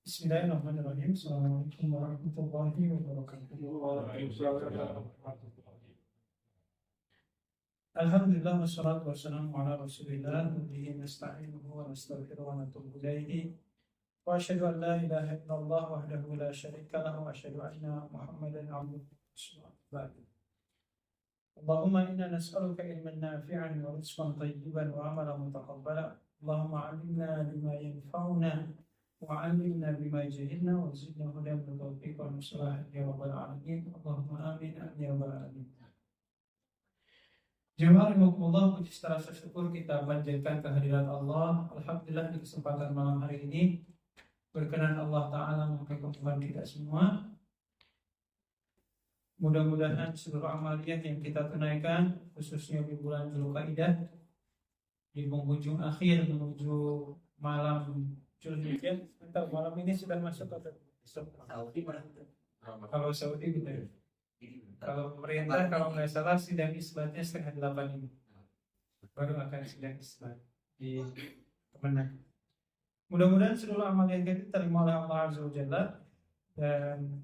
Bismillahirrahmanirrahim. Assalamualaikum warahmatullahi wabarakatuh. Alhamdulillah wassalatu wassalamu ala Rasulillah wa bihi nasta'inuhu wa nastaghfiruhu wa natubu ilaihi. Wa asyhadu an la ilaha illallah wahdahu la syarika lahu wa asyhadu anna Muhammadan abduhu wa rasuluh. Allahumma inna nas'aluka ilman nafi'an wa rizqan thayyiban wa amalan mutaqabbala. Allahumma 'allimna bima yanfa'una wa'allimna bima jahilna wa zidna hudan wa tawfiqan wa salahan ya rabbal alamin. Allahumma amin ya rabbal alamin. Jemaah rahimakumullah, puji secara syukur kita panjatkan kehadirat Allah. Alhamdulillah di kesempatan malam hari ini berkenan Allah Ta'ala mempertemukan kita semua. Mudah-mudahan seluruh amaliyah yang kita tunaikan, khususnya di bulan Dzulqa'dah, di penghujung akhir menuju malam Julhijjah. Malam ini sudah masuk atau Saudi? Kalau Saudi gitu ya. Kalau pemerintah kalau nggak salah sidang isbatnya 7:30 ini baru akan sidang isbat di Kemenang. Mudah-mudahan seluruh amal yang kita terima oleh Allah Azza wa Jalla, dan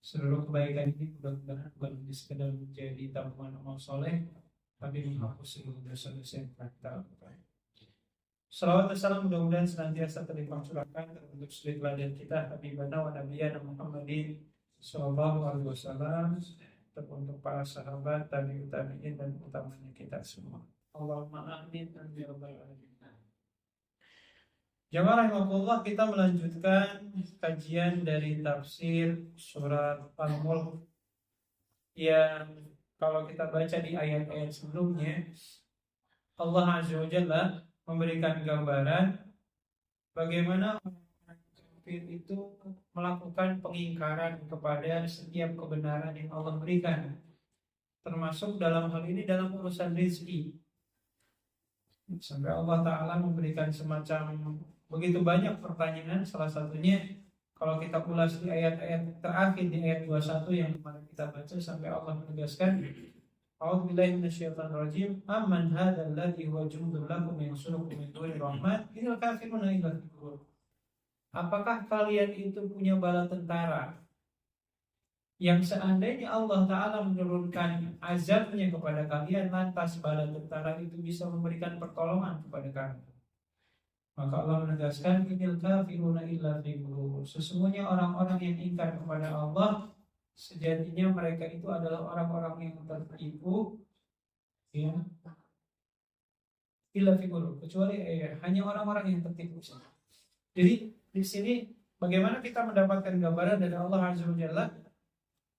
seluruh kebaikan ini mudah-mudahan bukan sekedar menjadi tabungan amal soleh, tapi menghapus seluruh dosa-dosa yang pernah kita lakukan. Salawat dan salam mudah-mudahan senantiasa terlimpah curahkan untuk suri teladan kita Habibana wa Nabiyana Muhammadin sallallahu alaihi wasallam, untuk para sahabat, tabi'ut tabi'in, dan utamanya kita semua. Allahumma amin ya rabbal alamin. Jamaah rahimakumullah, kita melanjutkan kajian dari tafsir surat Al-Mulk yang kalau kita baca di ayat-ayat sebelumnya, Allah Azza wa Jalla memberikan gambaran bagaimana orang kafir itu melakukan pengingkaran kepada setiap kebenaran yang Allah berikan, termasuk dalam hal ini dalam urusan rezeki. Sampai Allah Ta'ala memberikan semacam begitu banyak pertanyaan. Salah satunya kalau kita ulas di ayat-ayat terakhir, di ayat 21 yang kemarin kita baca, sampai Allah menegaskan, A'udzubillahi minasyaitonir rajim. Amman hadzal ladzi huwa jundul lakum yansurukum min dunir rahman innal kafiruna illa fi ghurur. Apakah kalian itu punya bala tentara yang seandainya Allah Ta'ala menurunkan azabnya kepada kalian, lantas bala tentara itu bisa memberikan pertolongan kepada kalian? Maka Allah menegaskan, innal kafiruna illa fi ghurur. Sesungguhnya orang-orang yang ingkar kepada Allah, sejatinya mereka itu adalah orang-orang yang tertipu, ya, illa fi ghurur, kecuali hanya orang-orang yang tertipu saja. Jadi di sini bagaimana kita mendapatkan gambaran dari Allah Azza wa Jalla,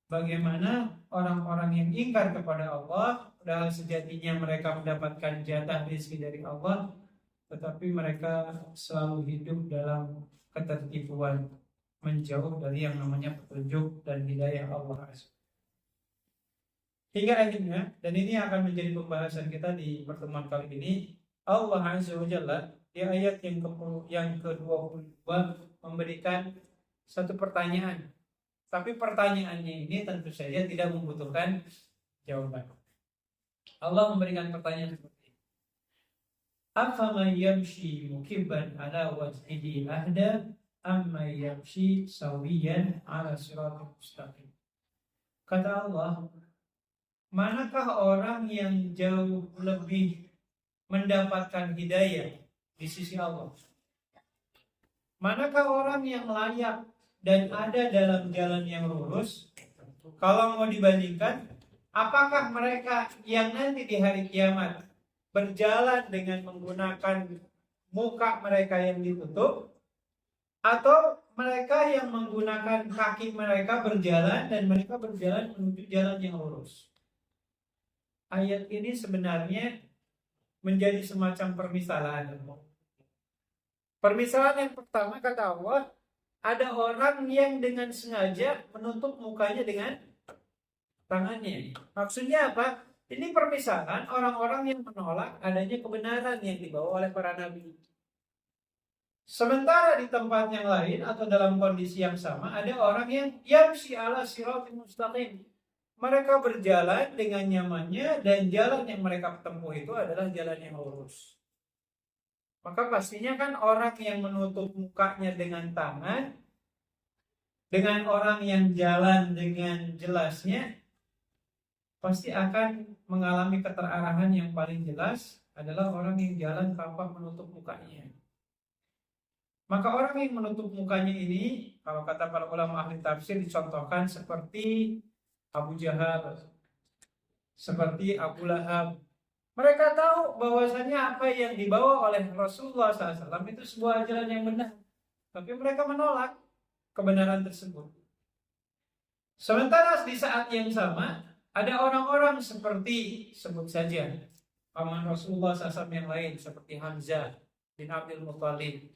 bagaimana orang-orang yang ingkar kepada Allah, padahal sejatinya mereka mendapatkan jatah rezeki dari Allah, tetapi mereka selalu hidup dalam ketertipuan, menjauh dari yang namanya petunjuk dan hidayah Allah Azza. Hingga akhirnya, dan ini akan menjadi pembahasan kita di pertemuan kali ini, Allah Azza wa Jalla di ayat yang ke-22 memberikan satu pertanyaan. Tapi pertanyaannya ini tentu saja tidak membutuhkan jawaban. Allah memberikan pertanyaan seperti ini. Afaman yamshi mukibban ala wajhihi ahda amma yamshi sawiyan ala siratal mustaqim. Kata Allah, manakah orang yang jauh lebih mendapatkan hidayah di sisi Allah? Manakah orang yang layak dan ada dalam jalan yang lurus? Kalau mau dibandingkan, apakah mereka yang nanti di hari kiamat berjalan dengan menggunakan muka mereka yang ditutup, atau mereka yang menggunakan kaki mereka berjalan dan mereka berjalan menuju jalan yang lurus? Ayat ini sebenarnya menjadi semacam permisalan. Permisalan yang pertama, kata Allah, ada orang yang dengan sengaja menutup mukanya dengan tangannya. Maksudnya apa? Ini permisalan orang-orang yang menolak adanya kebenaran yang dibawa oleh para nabi. Sementara di tempat yang lain atau dalam kondisi yang sama, ada orang yang yamshi ala siratal mustaqim. Mereka berjalan dengan nyamannya dan jalan yang mereka tempuh itu adalah jalan yang lurus. Maka pastinya kan orang yang menutup mukanya dengan tangan dengan orang yang jalan dengan jelasnya pasti akan mengalami keterarahan yang paling jelas adalah orang yang jalan tanpa menutup mukanya. Maka orang yang menutup mukanya ini, kalau kata para ulama ahli tafsir, dicontohkan seperti Abu Jahal, seperti Abu Lahab. Mereka tahu bahwasanya apa yang dibawa oleh Rasulullah SAW itu sebuah ajaran yang benar, tapi mereka menolak kebenaran tersebut. Sementara di saat yang sama ada orang-orang seperti, sebut saja paman Rasulullah SAW yang lain seperti Hamzah bin Abdul Muthalib,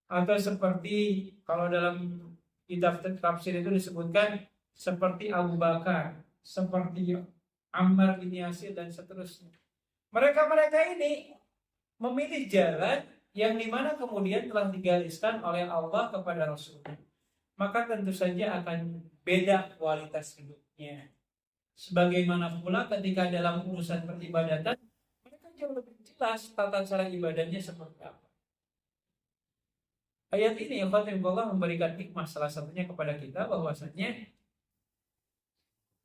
atau seperti kalau dalam kitab tafsir itu disebutkan seperti Abu Bakar, seperti Ammar bin Yasir dan seterusnya. Mereka ini memilih jalan yang dimana kemudian telah digariskan oleh Allah kepada Rasulnya. Maka tentu saja akan beda kualitas hidupnya. Sebagaimana pula ketika dalam urusan peribadatan, mereka jauh lebih jelas tata cara ibadahnya seperti apa. Ayat ini yang Allah memberikan hikmah salah satunya kepada kita bahwasanya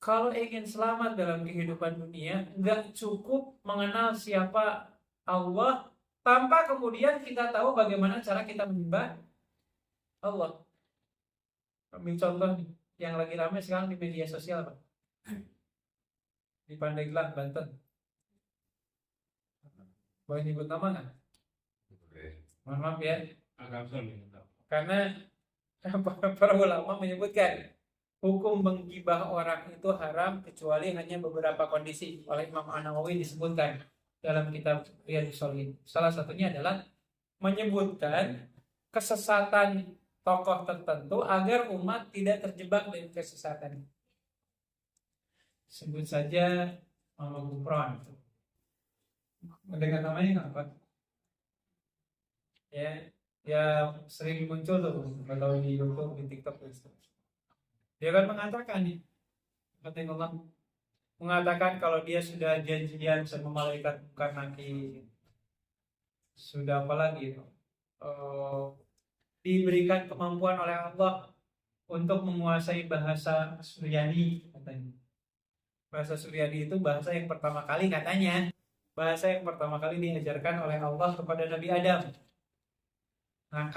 kalau ingin selamat dalam kehidupan dunia, nggak cukup mengenal siapa Allah tanpa kemudian kita tahu bagaimana cara kita menyembah Allah. Ambil contoh nih, yang lagi ramai sekarang di media sosial Pak. Di Pandeglang, Banten. Boleh nyebut nama nggak? Mohon maaf ya. Karena para ulama menyebutkan hukum menggibah orang itu haram kecuali hanya beberapa kondisi. Oleh Imam An-Nawawi disebutkan dalam kitab Riyadhus Shalihin. Salah satunya adalah menyebutkan kesesatan tokoh tertentu agar umat tidak terjebak dari kesesatan. Sebut saja Muhammad Gufron. Mendengar namanya apa? Ya sering muncul tuh kalau di YouTube, di TikTok dan seterusnya. Dia kan mengatakan nih, Allah mengatakan kalau dia sudah janjian sama malaikat karena sudah apa lagi diberikan kemampuan oleh Allah untuk menguasai bahasa Suryani katanya. Bahasa Suryani itu bahasa yang pertama kali katanya, bahasa yang pertama kali diajarkan oleh Allah kepada Nabi Adam. Nah,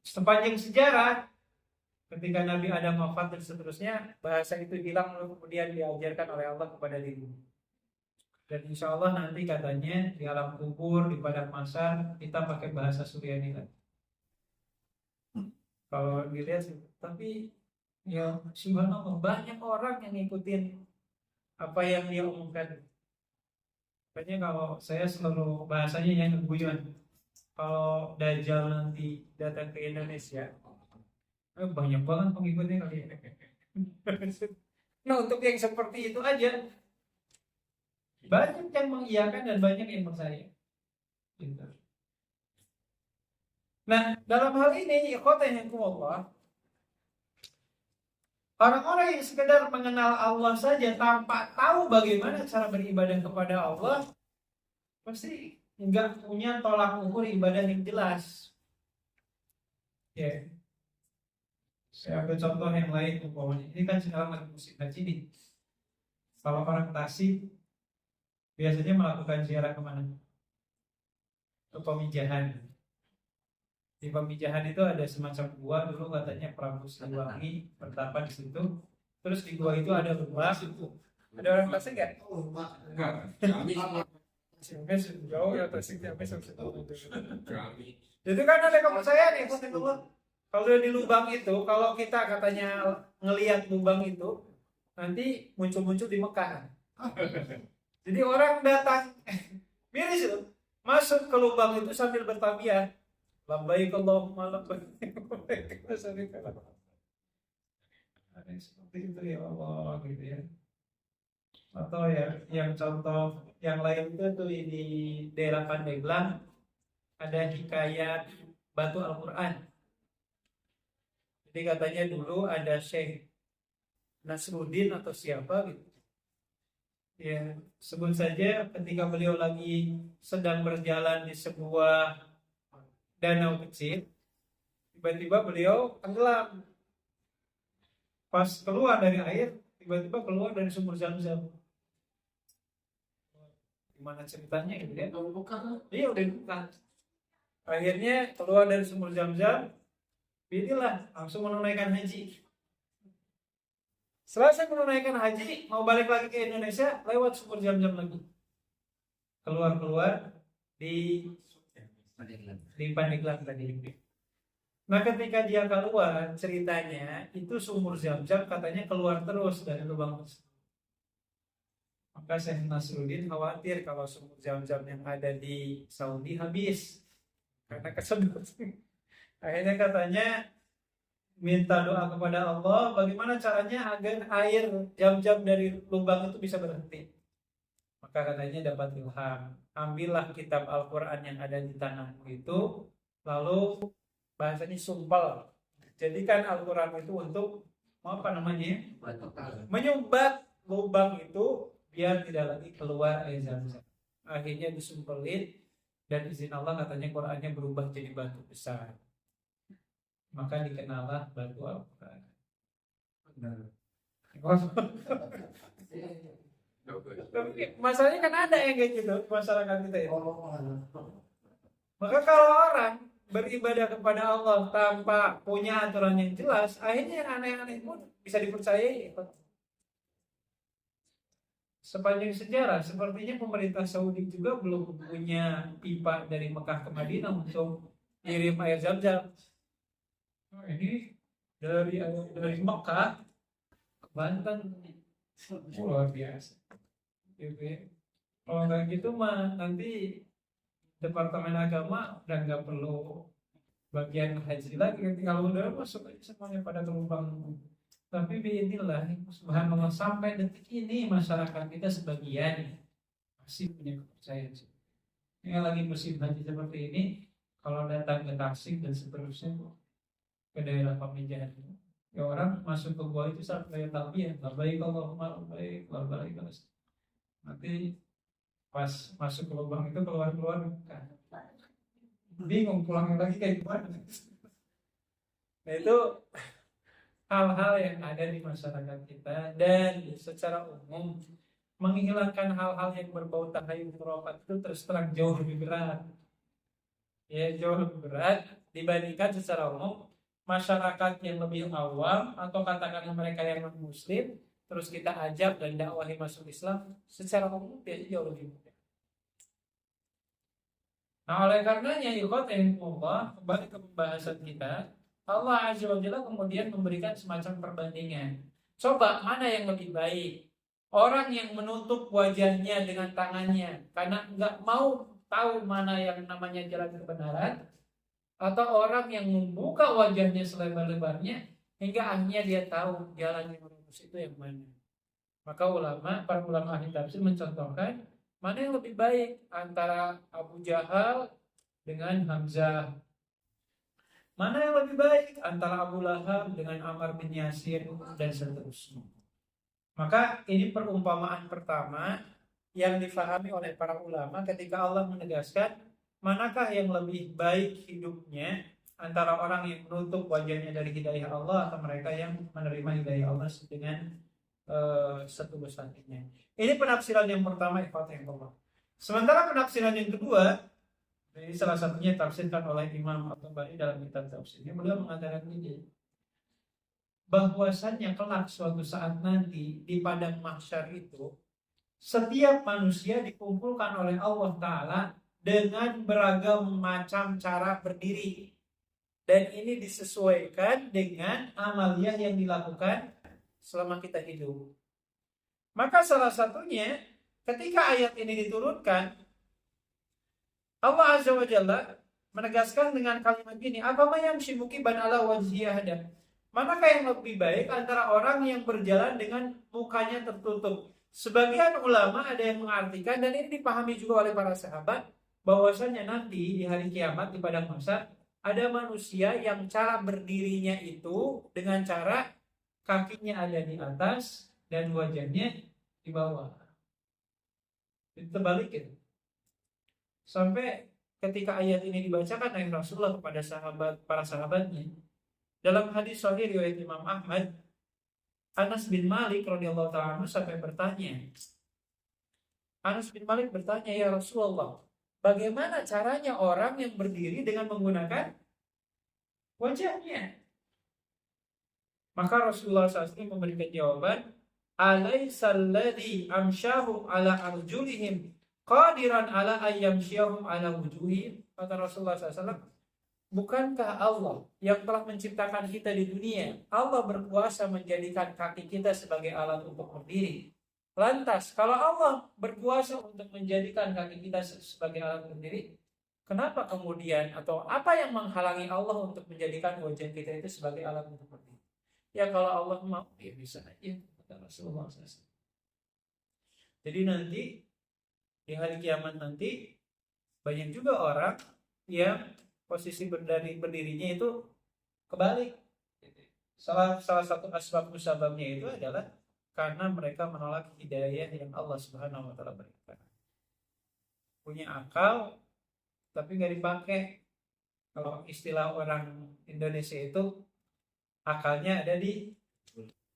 sepanjang sejarah ketika Nabi Adam wafat dan seterusnya, bahasa itu hilang lalu kemudian diajarkan oleh Allah kepada dirinya. Dan insya Allah nanti katanya di alam kubur, di padang mahsyar kita pakai bahasa Suryani lagi. Kalau dilihat sih, tapi ya subhanallah banyak orang yang ngikutin apa yang dia umumkan. Makanya kalau saya selalu bahasanya yang guyon. Kalau Dajjal nanti datang ke Indonesia, banyak banget pengikutnya kali ini. Nah, untuk yang seperti itu aja banyak yang mengiyakan dan banyak yang percaya. Gitu. Nah, dalam hal ini ikhwatahillah, orang-orang yang sekedar mengenal Allah saja tanpa tahu bagaimana cara beribadah kepada Allah pasti nggak punya tolak ukur ibadah yang jelas. Ya. Saya ambil contoh yang lain umpamanya. Ini kan sekarang lagi musim haji nih. Kalau orang Tasik biasanya melakukan ziarah kemana? Ke Pamijahan. Di Pamijahan itu ada semacam gua, dulu katanya Prabu Siliwangi bertapa di situ. Terus di gua itu ada rumah. Ada orang Tasik nggak? Enggak. Jauh ya Tasik sampai situ. Jadi kan ada kepercayaan ya kalau di lubang itu, kalau kita katanya ngelihat lubang itu, nanti muncul-muncul di Mekah. Jadi orang datang, miris itu, masuk ke lubang itu sambil bertabiah. Labbaik Allahumma labbaik. Ada seperti itu ya Allah gitu ya. Atau ya yang contoh yang lain itu tuh di daerah Pandeglang ada hikayat batu Al-Quran. Jadi katanya dulu ada Syekh Nasruddin atau siapa gitu. Ya, sebut saja ketika beliau lagi sedang berjalan di sebuah danau kecil, tiba-tiba beliau tenggelam. Pas keluar dari air, tiba-tiba keluar dari sumur Zam-Zam. Gimana ceritanya gitu ya? Iya udah buka. Akhirnya keluar dari sumur Zam-Zam, pilihlah langsung menunaikan haji. Selesai menunaikan haji, mau balik lagi ke Indonesia, lewat sumur Zam-Zam lagi. Keluar di Pandeglang tadi. Nah ketika dia keluar, ceritanya itu sumur Zam-Zam katanya keluar terus dari lubang tersebut. Maka Syekh Nasruddin khawatir kalau sumur Zam-Zam yang ada di Saudi habis karena kesedot. Akhirnya katanya minta doa kepada Allah bagaimana caranya agar air Zam-Zam dari lubang itu bisa berhenti. Maka katanya dapat ilham, ambillah kitab Al-Quran yang ada di tanahmu itu, lalu bahasanya sumpal, jadikan Al-Quran itu untuk apa namanya, menyumbat lubang itu biar tidak lagi keluar air Zam-Zam. Akhirnya disumpelin dan izin Allah katanya Qurannya berubah jadi batu besar, maka dikenallah batu Al-Quran. Tapi masalahnya kan ada yang kayak gitu masyarakat kita ya. Maka kalau orang beribadah kepada Allah tanpa punya aturan yang jelas, akhirnya yang aneh-aneh pun bisa dipercayai. Sepanjang sejarah, sepertinya pemerintah Saudi juga belum punya pipa dari Mekah ke Madinah untuk kirim air Zam-Zam. Oh, ini dari Mekah ke Banten, luar biasa. Gitu ya. Kalau nggak gitu mah nanti Departemen Agama udah nggak perlu bagian haji lagi, kalau udah masuk aja semuanya pada ke lubang. Tapi biidznillah subhanallah sampai detik ini masyarakat kita sebagian masih punya kepercayaan sih. Yang lagi musim haji seperti ini, kalau datang ke Tasik dan seterusnya ke daerah Pamijahan, ya orang masuk ke gua itu saat kayak talbiyah, labbaik Allahumma labbaik, labbaik. Nanti pas masuk ke lubang itu keluar kan bingung pulangnya lagi kayak gimana. Nah itu hal-hal yang ada di masyarakat kita, dan secara umum menghilangkan hal-hal yang berbau takhayul khurafat itu terus terang jauh lebih berat. Ya jauh lebih berat dibandingkan secara umum masyarakat yang lebih awam atau katakanlah mereka yang non muslim, terus kita ajak dan dakwahi masuk Islam, secara umum biasanya jauh lebih mudah. Nah oleh karenanya ikhwatillah, kembali ke pembahasan kita, Allah Azza wa Jalla kemudian memberikan semacam perbandingan. Coba mana yang lebih baik? Orang yang menutup wajahnya dengan tangannya karena nggak mau tahu mana yang namanya jalan kebenaran, atau orang yang membuka wajahnya selebar-lebarnya hingga akhirnya dia tahu jalan yang lurus itu yang mana. Maka para ulama ahli tafsir mencontohkan mana yang lebih baik antara Abu Jahal dengan Hamzah, mana yang lebih baik antara Abu Lahab dengan Ammar bin Yasir, dan seterusnya. Maka ini perumpamaan pertama yang difahami oleh para ulama ketika Allah menegaskan manakah yang lebih baik hidupnya, antara orang yang menutup wajahnya dari hidayah Allah atau mereka yang menerima hidayah Allah dengan setulus hatinya. Ini penafsiran yang pertama, ikhwatullah. Sementara penafsiran yang kedua, ini salah satunya tafsirkan oleh Imam At-Tabari dalam kitab tafsirnya. Beliau mengatakan ini, bahwasannya kelak suatu saat nanti di padang mahsyar itu, setiap manusia dikumpulkan oleh Allah Ta'ala dengan beragam macam cara berdiri, dan ini disesuaikan dengan amaliyah yang dilakukan selama kita hidup. Maka salah satunya ketika ayat ini diturunkan, Allah Azza wa Jalla menegaskan dengan kalimat ini, "Afama yamshi muqiban ala wajhihi ahada." Manakah yang lebih baik antara orang yang berjalan dengan mukanya tertutup? Sebagian ulama ada yang mengartikan, dan ini dipahami juga oleh para sahabat, bahwasannya nanti di hari kiamat di padang mahsyar ada manusia yang cara berdirinya itu dengan cara kakinya ada di atas dan wajahnya di bawah. Dibalikin. Sampai ketika ayat ini dibacakan oleh Rasulullah kepada para sahabatnya, dalam hadis sahih riwayat Imam Ahmad, Anas bin Malik radhiyallahu ta'ala sampai bertanya. Anas bin Malik bertanya, ya Rasulullah, bagaimana caranya orang yang berdiri dengan menggunakan wajahnya? Maka Rasulullah SAW memberikan jawaban, alaisal ladzi amsyahum ala arjulihim qadiran ala ayyamsyahum ala wujuhihim. Kata Rasulullah SAW, bukankah Allah yang telah menciptakan kita di dunia, Allah berkuasa menjadikan kaki kita sebagai alat untuk berdiri. Lantas, kalau Allah berkuasa untuk menjadikan kaki kita sebagai alat berdiri, kenapa kemudian atau apa yang menghalangi Allah untuk menjadikan wajah kita itu sebagai alat untuk berdiri? Ya kalau Allah mau, ya bisa aja, kata Rasulullah SAW. Jadi nanti di hari kiamat nanti banyak juga orang yang posisi berdirinya itu kebalik. Salah satu asbab musababnya itu adalah karena mereka menolak hidayah yang Allah Subhanahu wa taala berikan. Punya akal tapi nggak dipakai. Kalau istilah orang Indonesia itu akalnya ada di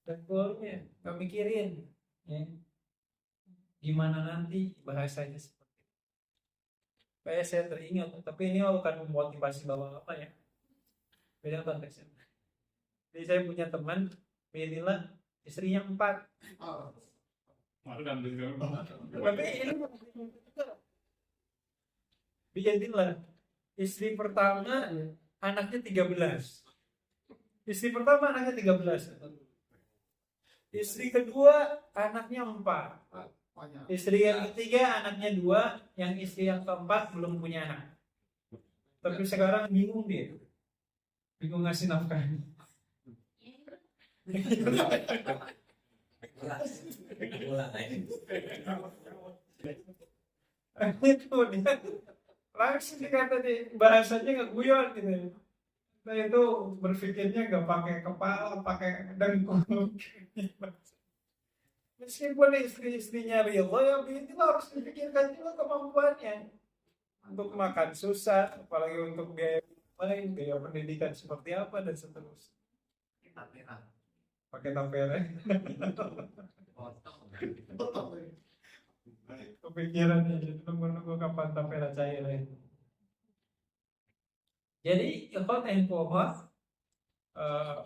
dengkulnya, nggak mikirin ya. Gimana nanti bahasanya seperti itu. Kayak saya teringat, tapi ini bukan memotivasi bapak-bapak ya, beda konteksnya. Jadi saya punya teman, pilihlah istrinya 4. Tapi ini bijadilah istri pertama anaknya 13. Istri pertama anaknya 13. Istri kedua anaknya 4. Istri yang ketiga anaknya 2. Yang istri yang keempat belum punya anak. Tapi sekarang bingung dia. Bingung ngasih nafkah. Itu dia langsung dikata di bahasanya nggak guyon gitu. Nah itu berpikirnya nggak pakai kepala, pakai dengkul. Meskipun istri-istrinya ridho, ya itu harus dipikirkan juga kemampuannya. Untuk makan susah, apalagi untuk biaya lain, biaya pendidikan seperti apa dan seterusnya. Pakai tapera. Kepikirannya jadi nunggu kapan tapera cair. Jadi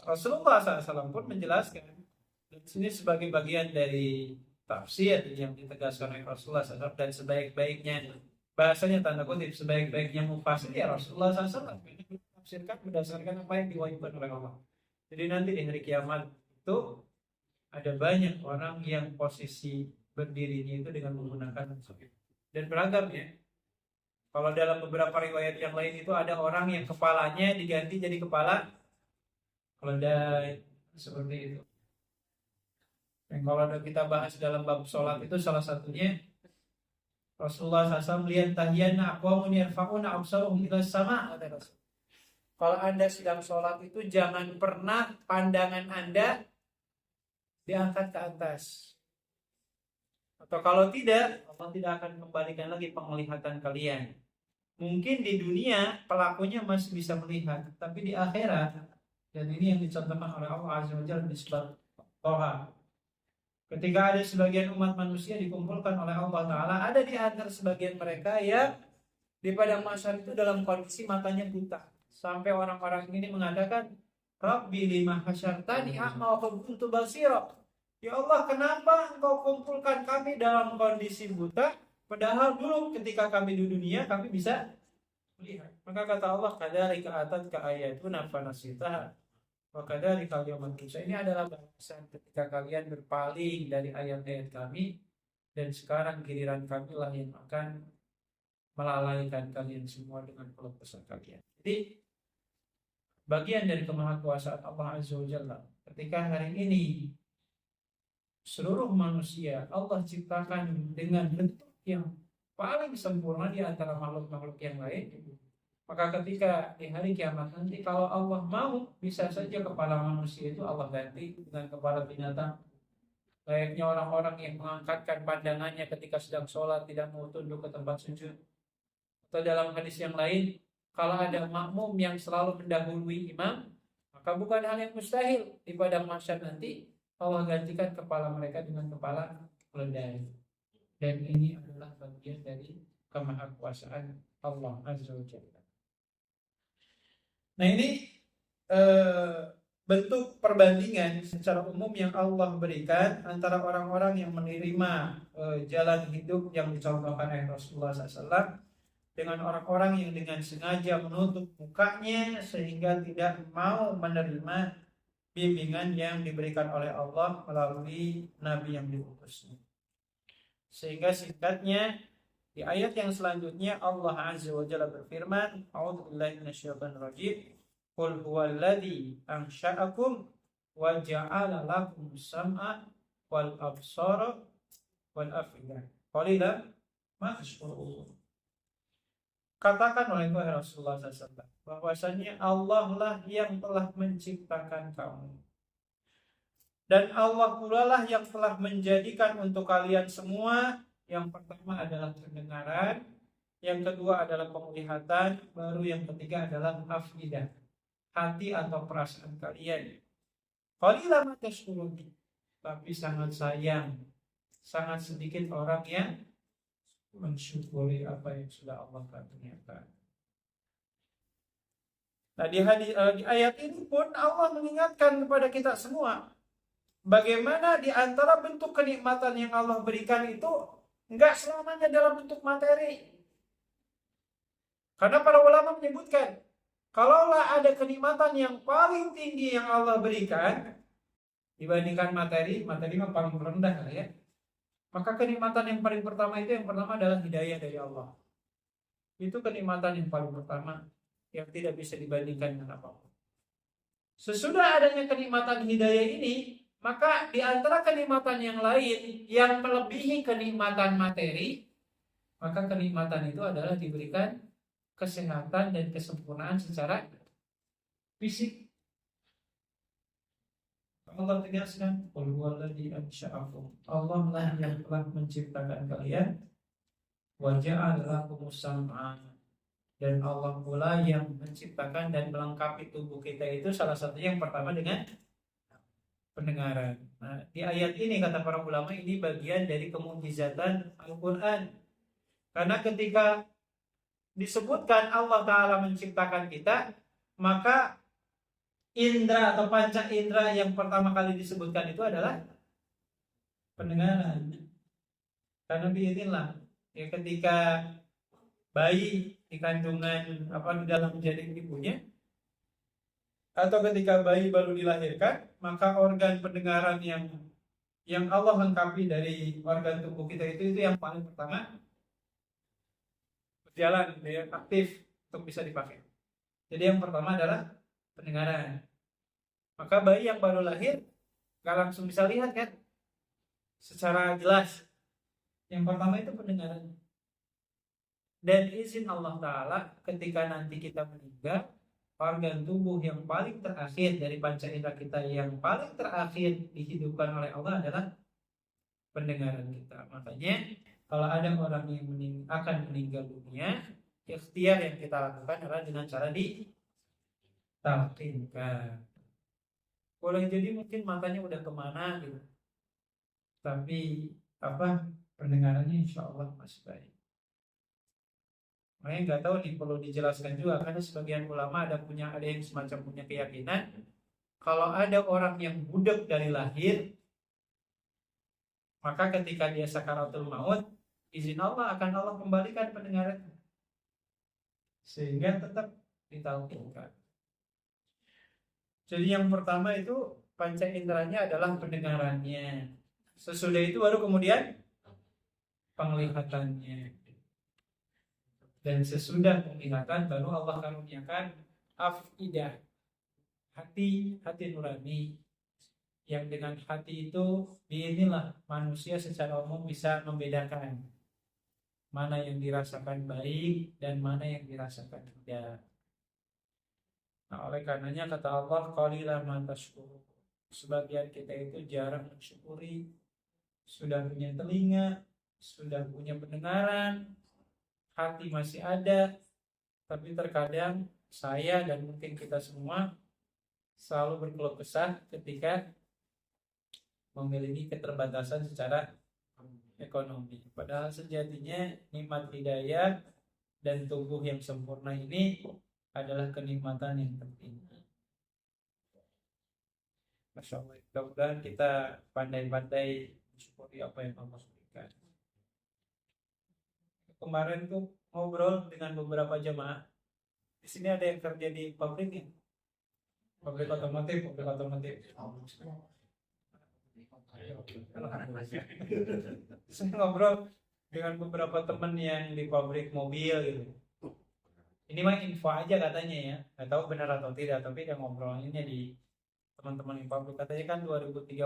Rasulullah SAW pun menjelaskan, dan sini sebagai bagian dari tafsir yang ditegaskan oleh Rasulullah SAW, dan sebaik-baiknya bahasanya tanda kutip sebaik-baiknya mufasir ya Rasulullah SAW menafsirkan berdasarkan apa yang diwahyukan oleh Allah. Jadi nanti di hari kiamat itu ada banyak orang yang posisi berdirinya itu dengan menggunakan dan beragam ya. Kalau dalam beberapa riwayat yang lain itu ada orang yang kepalanya diganti jadi kepala keledai seperti itu. Dan kalau kita bahas dalam bab sholat itu salah satunya Rasulullah SAW melihat tahiyyana aqwamun yarfa'una absarahum ila sama, kata Rasul. Kalau Anda sedang sholat itu jangan pernah pandangan Anda diangkat ke atas. Atau kalau tidak, Allah tidak akan kembalikan lagi penglihatan kalian. Mungkin di dunia pelakunya masih bisa melihat, tapi di akhirat, dan ini yang dicontohkan oleh Allah Azza wa Jalla di surat Thaha. Ketika ada sebagian umat manusia dikumpulkan oleh Allah Ta'ala, ada di antara sebagian mereka yang di padang mahsyar itu dalam kondisi matanya buta. Sampai orang-orang ini mengatakan, Rabbi lima hasyartani a'ma wa kuntu basira. Ya Allah, kenapa engkau kumpulkan kami dalam kondisi buta? Padahal dulu ketika kami di dunia kami bisa melihat. Maka kata Allah, kadzalika atatka ayatuna fanasitaha wa kadzalika al-yawma tunsa. Ini adalah bahasan ketika kalian berpaling dari ayat-ayat kami dan sekarang giliran kami lah yang akan melalaikan kalian semua dengan keluh kesah kalian. Jadi bagian dari kemahakuasaan Allah Azza wa Jalla ketika hari ini seluruh manusia Allah ciptakan dengan bentuk yang paling sempurna di antara makhluk-makhluk yang lain. Maka ketika di hari kiamat nanti kalau Allah mau, bisa saja kepala manusia itu Allah ganti dengan kepala binatang. Layaknya orang-orang yang mengangkatkan pandangannya ketika sedang sholat, tidak mau tunduk ke tempat sujud. Atau dalam hadis yang lain, kalau ada makmum yang selalu mendahului imam, maka bukan hal yang mustahil di padang mahsyar nanti Allah gantikan kepala mereka dengan kepala keledai. Dan ini adalah bagian dari kemahakuasaan Allah Azza wa Jalla. Nah ini bentuk perbandingan secara umum yang Allah berikan antara orang-orang yang menerima jalan hidup yang dicontohkan oleh Rasulullah SAW dengan orang-orang yang dengan sengaja menutup mukanya sehingga tidak mau menerima bimbingan yang diberikan oleh Allah melalui Nabi yang diutusnya. Sehingga singkatnya di ayat yang selanjutnya Allah Azza wa Jalla berfirman, A'udzubillahi minasyaitonir rajim, Qul huwallazi ansha'akum wa ja'ala lakum sam'a wal absara wal af'idah. Qalilan ma tashkurun. Katakan oleh Rasulullah SAW bahwasanya Allah lah yang telah menciptakan kamu. Dan Allah pula lah yang telah menjadikan untuk kalian semua, yang pertama adalah pendengaran, yang kedua adalah penglihatan, baru yang ketiga adalah afidah, hati atau perasaan kalian. Qalilan ma tashkurun. Tapi sangat sayang, sangat sedikit orang yang mensyukuri apa yang sudah Allah karuniakan. Nah di ayat ini pun Allah mengingatkan kepada kita semua bagaimana di antara bentuk kenikmatan yang Allah berikan itu enggak selamanya dalam bentuk materi. Karena para ulama menyebutkan kalaulah ada kenikmatan yang paling tinggi yang Allah berikan dibandingkan materi, materi mah paling rendah ya. Maka kenikmatan yang paling pertama itu yang pertama adalah hidayah dari Allah. Itu kenikmatan yang paling pertama yang tidak bisa dibandingkan dengan apapun. Sesudah adanya kenikmatan hidayah ini, maka di antara kenikmatan yang lain yang melebihi kenikmatan materi, maka kenikmatan itu adalah diberikan kesehatan dan kesempurnaan secara fisik. Allah tegaskan, Qul huwallazi ansha'akum. Allah lah yang telah menciptakan kalian. Wa ja'ala lakumus sam'a. Dan Allah pula yang menciptakan dan melengkapi tubuh kita itu salah satunya yang pertama dengan pendengaran. Nah, di ayat ini kata para ulama ini bagian dari kemukjizatan Al-Qur'an. Karena ketika disebutkan Allah Ta'ala menciptakan kita, maka indra atau panca indra yang pertama kali disebutkan itu adalah pendengaran. Karena biiznillah ya ketika bayi di kandungan di dalam janin ibunya atau ketika bayi baru dilahirkan, maka organ pendengaran yang Allah lengkapi dari organ tubuh kita itu yang paling pertama berjalan ya, aktif untuk bisa dipakai. Jadi yang pertama adalah pendengaran. Maka bayi yang baru lahir gak langsung bisa lihat kan secara jelas. Yang pertama itu pendengaran. Dan izin Allah Ta'ala ketika nanti kita meninggal, organ tubuh yang paling terakhir dari panca indera kita yang paling terakhir dihidupkan oleh Allah adalah pendengaran kita. Makanya kalau ada orang yang akan meninggal dunia, ikhtiar yang kita lakukan adalah dengan cara ditalqinkan. Boleh jadi mungkin matanya udah kemana gitu, tapi pendengarannya insya Allah masih baik. Makanya nggak tahu nih, perlu dijelaskan juga karena sebagian ulama ada yang semacam punya keyakinan kalau ada orang yang budak dari lahir, maka ketika dia sakaratul maut, izin Allah akan Allah kembalikan pendengaran sehingga tetap ditalqinkan. Jadi yang pertama itu panca inderanya adalah pendengarannya. Sesudah itu baru kemudian penglihatannya. Dan sesudah penglihatan baru Allah karuniakan afidah, hati nurani. Yang dengan hati itu inilah manusia secara umum bisa membedakan mana yang dirasakan baik dan mana yang dirasakan tidak. Nah, oleh karenanya kata Allah, qalilan ma tashkurun. Sebagian kita itu jarang mensyukuri, sudah punya telinga, sudah punya pendengaran, hati masih ada, tapi terkadang saya dan mungkin kita semua selalu berkeluh kesah ketika memiliki keterbatasan secara ekonomi. Padahal sejatinya nikmat hidayah dan tubuh yang sempurna ini adalah kenikmatan yang penting. Masya Allah. Mudah-mudahan kita pandai-pandai mensyukuri apa yang Allah berikan. Kemarin tuh ngobrol dengan beberapa jemaah. Di sini ada yang kerja di pabrik ya? Pabrik otomotif. Saya ngobrol dengan beberapa teman yang di pabrik mobil gitu. Ini mah info aja katanya ya, nggak tahu benar atau tidak, tapi yang ngobrolnya di teman-teman di pabrik katanya kan 2030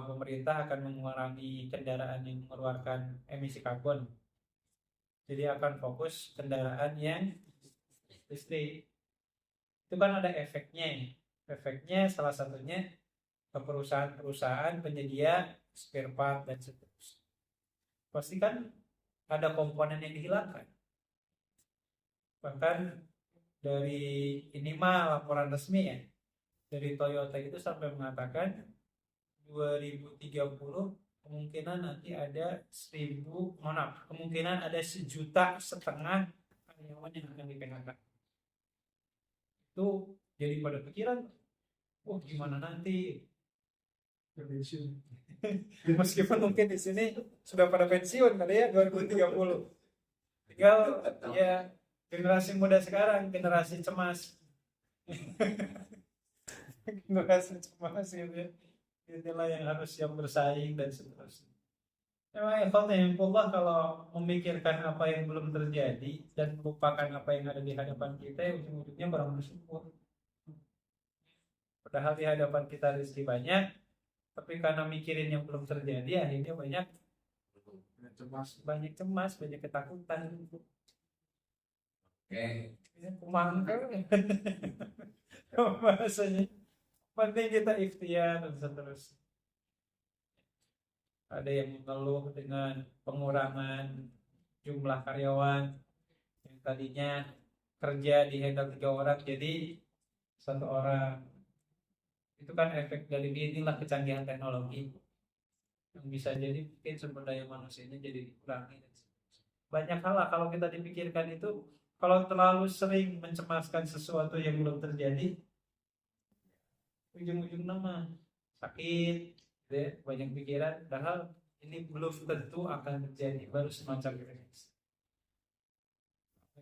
pemerintah akan mengurangi kendaraan yang mengeluarkan emisi karbon. Jadi akan fokus kendaraan yang listrik. Itu kan ada efeknya. Efeknya salah satunya ke perusahaan-perusahaan penyedia spare part dan seterusnya. Pasti kan ada komponen yang dihilangkan. Bahkan dari ini mah laporan resmi ya, dari Toyota itu sampai mengatakan 2030 kemungkinan nanti ada 1,5 juta karyawan yang akan di-PHK. Itu jadi pada pikiran, gimana nanti pensiun. Meskipun mungkin di sini sudah pada pensiun kali ya 2030. Tinggal ya generasi muda sekarang, generasi cemas. Generasi cemas gitu ya. Inilah yang harus siap bersaing dan seterusnya. Memang ikhwanullah kalau memikirkan apa yang belum terjadi dan melupakan apa yang ada di hadapan kita, ya ujung-ujungnya kurang bersyukur. Padahal di hadapan kita rezeki banyak, tapi karena mikirin yang belum terjadi, akhirnya banyak cemas, banyak ketakutan. Kumangkel. Bahasanya. Penting kita ikhtiar dan seterusnya. Ada yang mengeluh dengan pengurangan jumlah karyawan yang tadinya kerja di handle 3 orang jadi 1 orang. Itu kan efek dari inilah kecanggihan teknologi yang bisa jadi mungkin sumber daya manusianya jadi dikurangi. Banyak hal lah kalau kita dipikirkan itu, kalau terlalu sering mencemaskan sesuatu yang belum terjadi, ujung-ujung nama sakit, ya, banyak pikiran, padahal ini belum tentu akan terjadi, baru semacam itu.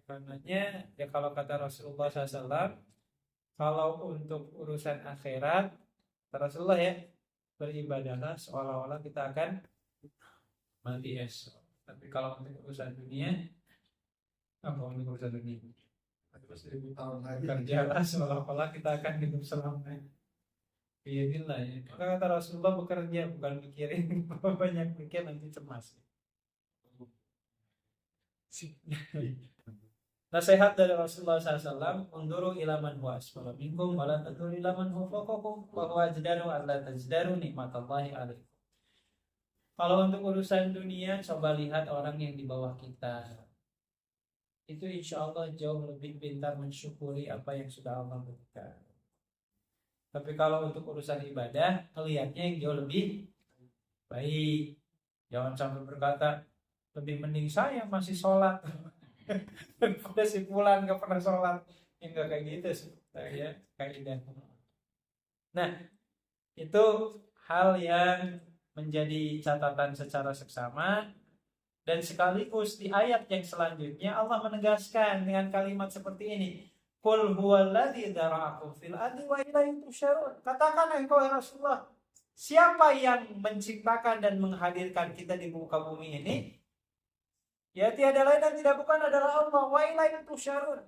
Karenanya ya kalau kata Rasulullah SAW, kalau untuk urusan akhirat, Rasulullah ya, beribadahlah seolah-olah kita akan mati esok. Tapi kalau untuk urusan dunia, apa untuk urusan dunia? 1000 tahun lagi kerjalah seolah-olah kita akan hidup selamanya. Inilah ya. Maka kata Rasulullah, bekerja bukan mikirin. Banyak pikir nanti cemas. Nasihat dari Rasulullah SAW, unduru ilaman huwa asfala minkum wala taduru ilaman huwa fawqakum wa huwa ajdaru alla tajdaru nikmatallahi alaikum. Kalau untuk urusan dunia, coba lihat orang yang di bawah kita. Itu insya Allah jauh lebih pintar mensyukuri apa yang sudah Allah berikan. Tapi kalau untuk urusan ibadah, melihatnya yang jauh lebih baik. Jangan sampai berkata, lebih mending saya masih sholat daripada si fulan gak pernah sholat. Ya gak kayak gitu ya, kaidah. Nah, itu hal yang menjadi catatan secara seksama. Dan sekaligus di ayat yang selanjutnya Allah menegaskan dengan kalimat seperti ini, Qul huwallazi dzara'akum fil ardi wa ilaihi tusyarun. Katakan engkau ya Rasulullah, siapa yang menciptakan dan menghadirkan kita di muka bumi ini? Ya tiada lain dan tidak bukan adalah Allah. Wa ilaihi tusyarun.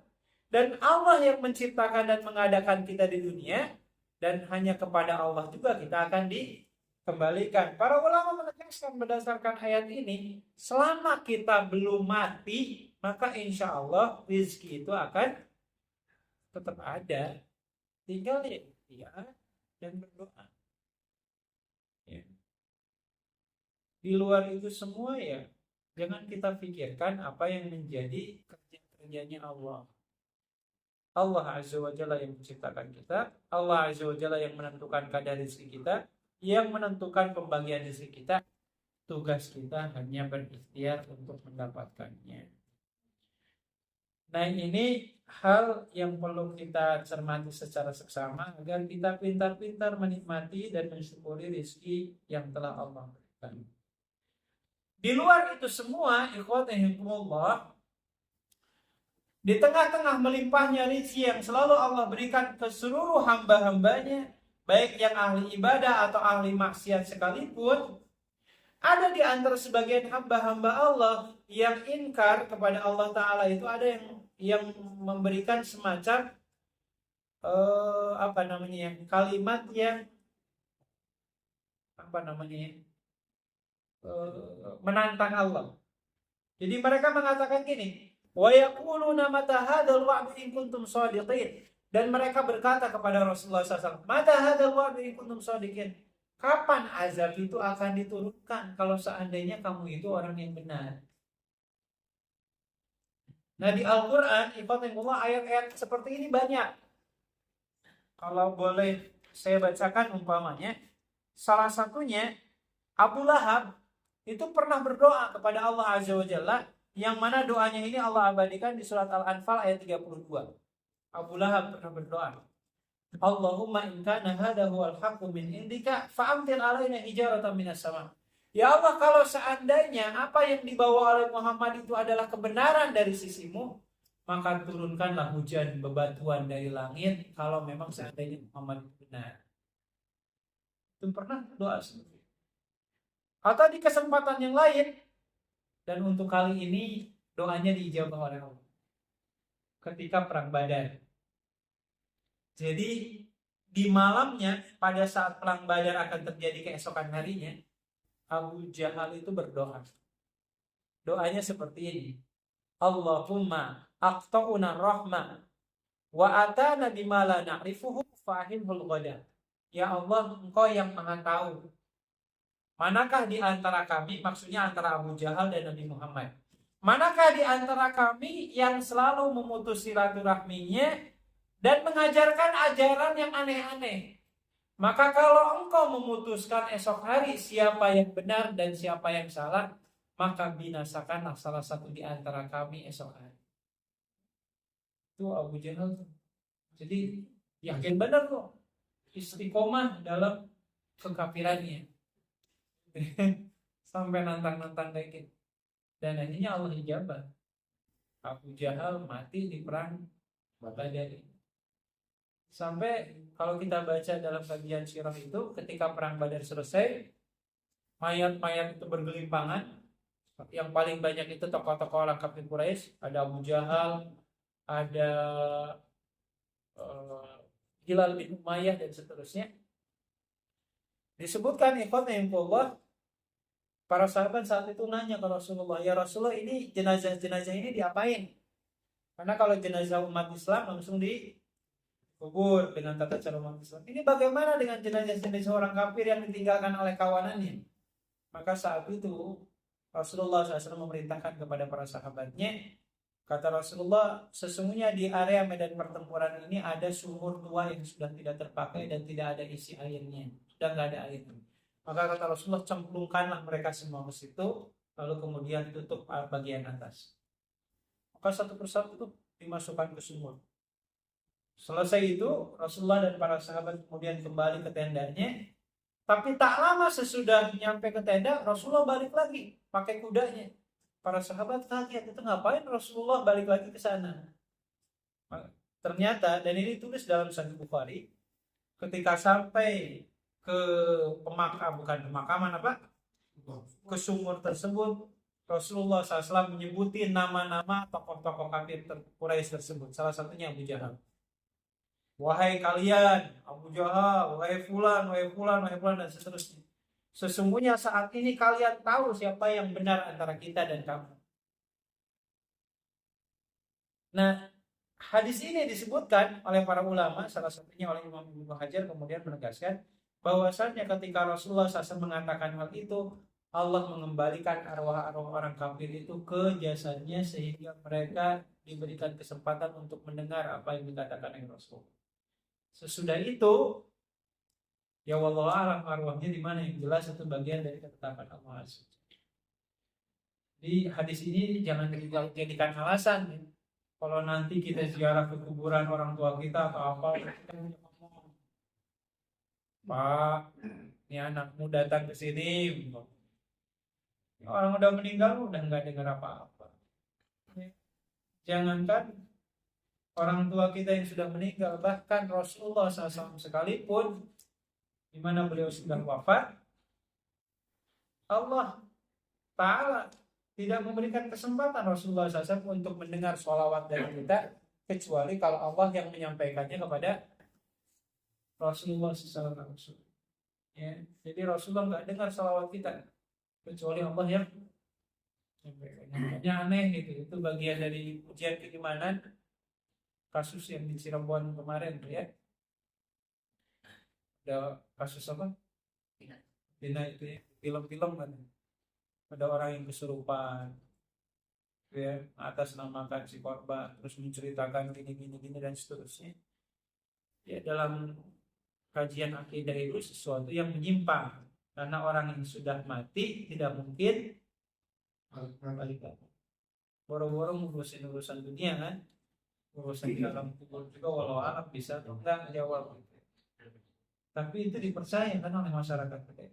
Dan Allah yang menciptakan dan mengadakan kita di dunia, dan hanya kepada Allah juga kita akan dikembalikan. Para ulama menegaskan berdasarkan ayat ini, selama kita belum mati, maka insya Allah rezeki itu akan tetap ada. Tinggal ya dan berdoa. Ya. Di luar itu semua ya, jangan kita pikirkan apa yang menjadi kerja-kerjanya Allah. Allah Azza wa Jalla yang menciptakan kita, Allah Azza wa Jalla yang menentukan kadar rezeki kita, yang menentukan pembagian rezeki kita. Tugas kita hanya berikhtiar untuk mendapatkannya. Nah, ini hal yang perlu kita cermati secara seksama agar kita pintar-pintar menikmati dan mensyukuri rezeki yang telah Allah berikan. Di luar itu semua, ikhwatihikumullah, di tengah-tengah melimpahnya rezeki yang selalu Allah berikan ke seluruh hamba-hambanya, baik yang ahli ibadah atau ahli maksiat sekalipun, ada di antara sebagian hamba-hamba Allah yang ingkar kepada Allah Ta'ala. Itu ada yang memberikan semacam kalimat yang menantang Allah. Jadi mereka mengatakan gini, wa yaquluna mata hadzal wa'du in kuntum shadiqin. Dan mereka berkata kepada Rasulullah SAW, mata hadzal wa'du in kuntum shadiqin. Kapan azab itu akan diturunkan kalau seandainya kamu itu orang yang benar? Nah, di Al-Quran, ayat-ayat seperti ini banyak. Kalau boleh saya bacakan umpamanya, salah satunya Abu Lahab itu pernah berdoa kepada Allah Azza wa Jalla, yang mana doanya ini Allah abadikan di surat Al-Anfal ayat 32. Abu Lahab pernah berdoa, Allahumma in kana hadha huwal haqqu min indika fa'amtir alaina hijaratan minas sama. Ya Allah, kalau seandainya apa yang dibawa oleh Muhammad itu adalah kebenaran dari sisimu, maka turunkanlah hujan bebatuan dari langit kalau memang seandainya Muhammad itu benar. Itu pernah doa seperti itu. Atau di kesempatan yang lain, dan untuk kali ini doanya diijabah oleh Allah ketika perang Badar. Jadi di malamnya pada saat perang Badar akan terjadi keesokan harinya, Abu Jahal itu berdoa. Doanya seperti ini. Allahumma aqta'una rahma wa atana bima la na'rifuhu fahimhul ghada. Ya Allah, Engkau yang Maha tahu. Manakah di antara kami, maksudnya antara Abu Jahal dan Nabi Muhammad, manakah di antara kami yang selalu memutus silaturahminya dan mengajarkan ajaran yang aneh-aneh? Maka kalau Engkau memutuskan esok hari siapa yang benar dan siapa yang salah, maka binasakanlah salah satu di antara kami esok hari. Itu Abu Jahal. Jadi yakin benar kok, istiqomah dalam kekafirannya. Sampai nantang-nantang kayak gitu. Dan akhirnya Allah ijabah. Abu Jahal mati di perang Badar. Sampai kalau kita baca dalam kajian sirah itu, ketika perang Badar selesai, mayat-mayat itu bergelimpangan. Yang paling banyak itu tokoh-tokoh orang kafir Quraisy, ada Abu Jahal, ada Hilal bin Umayyah dan seterusnya. Disebutkan ikhwanillah, para sahabat saat itu nanya ke Rasulullah, ya Rasulullah, ini jenazah-jenazah ini diapain? Karena kalau jenazah umat Islam langsung dikubur dengan tata cara umat Islam. Ini bagaimana dengan jenazah-jenazah orang kafir yang ditinggalkan oleh kawanannya? Maka saat itu Rasulullah SAW memerintahkan kepada para sahabatnya, kata Rasulullah, sesungguhnya di area medan pertempuran ini ada sumur tua yang sudah tidak terpakai dan tidak ada isi airnya, sudah tidak ada air. Maka kata Rasulullah, cemplungkanlah mereka semua ke situ, lalu kemudian tutup bagian atas. Maka satu persatu itu dimasukkan ke sumur. Selesai itu, Rasulullah dan para sahabat kemudian kembali ke tendanya. Tapi tak lama sesudah nyampe ke tenda, Rasulullah balik lagi pakai kudanya. Para sahabat kaget, itu ngapain Rasulullah balik lagi ke sana? Ternyata, dan ini tulis dalam Sahih Bukhari, ketika sampai ke ke sumur tersebut, Rasulullah SAW menyebutin nama-nama tokoh-tokoh kafir Quraisy tersebut. Salah satunya Abu Jahal. Wahai kalian, Abu Jahal, wahai fulan, dan seterusnya. Sesungguhnya saat ini kalian tahu siapa yang benar antara kita dan kamu. Nah, hadis ini disebutkan oleh para ulama, salah satunya oleh Imam Ibnu Hajar, kemudian menegaskan bahwasannya ketika Rasulullah SAW mengatakan hal itu, Allah mengembalikan arwah-arwah orang kafir itu ke jasadnya sehingga mereka diberikan kesempatan untuk mendengar apa yang dikatakan oleh Rasul. Sesudah itu, ya wallahu a'lam arwahnya di mana, yang jelas itu bagian dari ketetapan Allah. Di hadis ini jangan dijadikan alasan. Kalau nanti kita ziarah ke kuburan orang tua kita atau apa, kita ngomong, Pak, ini anakmu datang ke sini. Orang udah meninggal udah nggak dengar apa-apa. Jangankan orang tua kita yang sudah meninggal, bahkan Rasulullah SAW sekalipun, di mana beliau sudah wafat, Allah Ta'ala tidak memberikan kesempatan Rasulullah SAW untuk mendengar sholawat dari kita, kecuali kalau Allah yang menyampaikannya kepada Rasulullah SAW. Ya, jadi Rasulullah nggak dengar sholawat kita, kecuali Allah yang menyampaikannya. Aneh gitu. Itu bagian dari ujian keimanan. Kasus yang di Cirebon kemarin ya, ada kasus apa? Bina itu ya, film-film kan. Ada orang yang kesurupan, ya, atas namakan si korban, terus menceritakan gini dan seterusnya. Ya, dalam kajian akidah itu sesuatu yang menyimpang, karena orang yang sudah mati tidak mungkin balik lagi. Boro-boro ngurusin urusan dunia kan, urusan di dalam kubur juga walau alam bisa atau enggak jawab. Tapi itu dipercaya kan oleh masyarakat kita.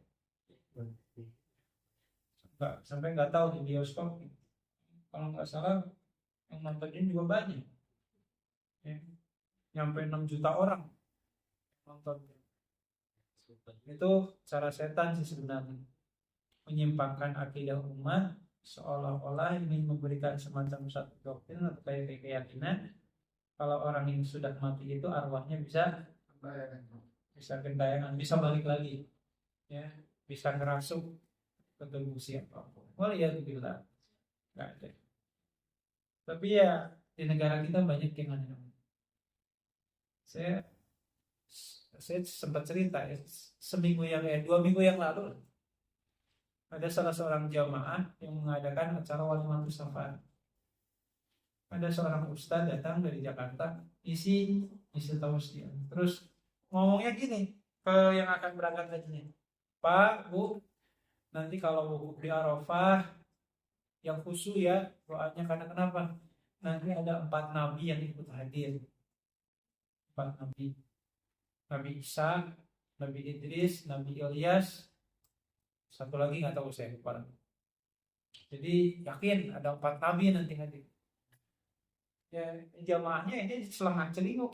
Sampai nggak tahu di bioskop, kalau nggak salah yang nontonnya juga banyak, ya, nyampe 6 juta orang nonton. Itu cara setan sih sebenarnya, menyimpangkan akidah umat seolah-olah ingin memberikan semacam satu doktrin atau kayak keyakinan kalau orang yang sudah mati itu arwahnya bisa gentayangan, bisa balik lagi, ya, bisa ngerasuk ke tubuh siapapun. Waliyadzubillah, nggak ada. Tapi ya di negara kita banyak yang aneh. Saya sempat cerita ya, 2 minggu yang lalu ada salah seorang jamaah yang mengadakan acara walimatus safar. Ada seorang ustadz datang dari Jakarta, isi tausiah. Terus ngomongnya gini ke yang akan berangkat hajinya, Pak, Bu, nanti kalau wukuf di Arafah yang khusyuk ya doanya, karena kenapa? Nanti ada 4 nabi yang ikut hadir. 4 nabi. Nabi Isa, Nabi Idris, Nabi Ilyas, satu lagi nggak tahu saya lupa. Jadi yakin ada 4 nabi nanti hadir. Ya, jamaahnya ini selengan celinguk.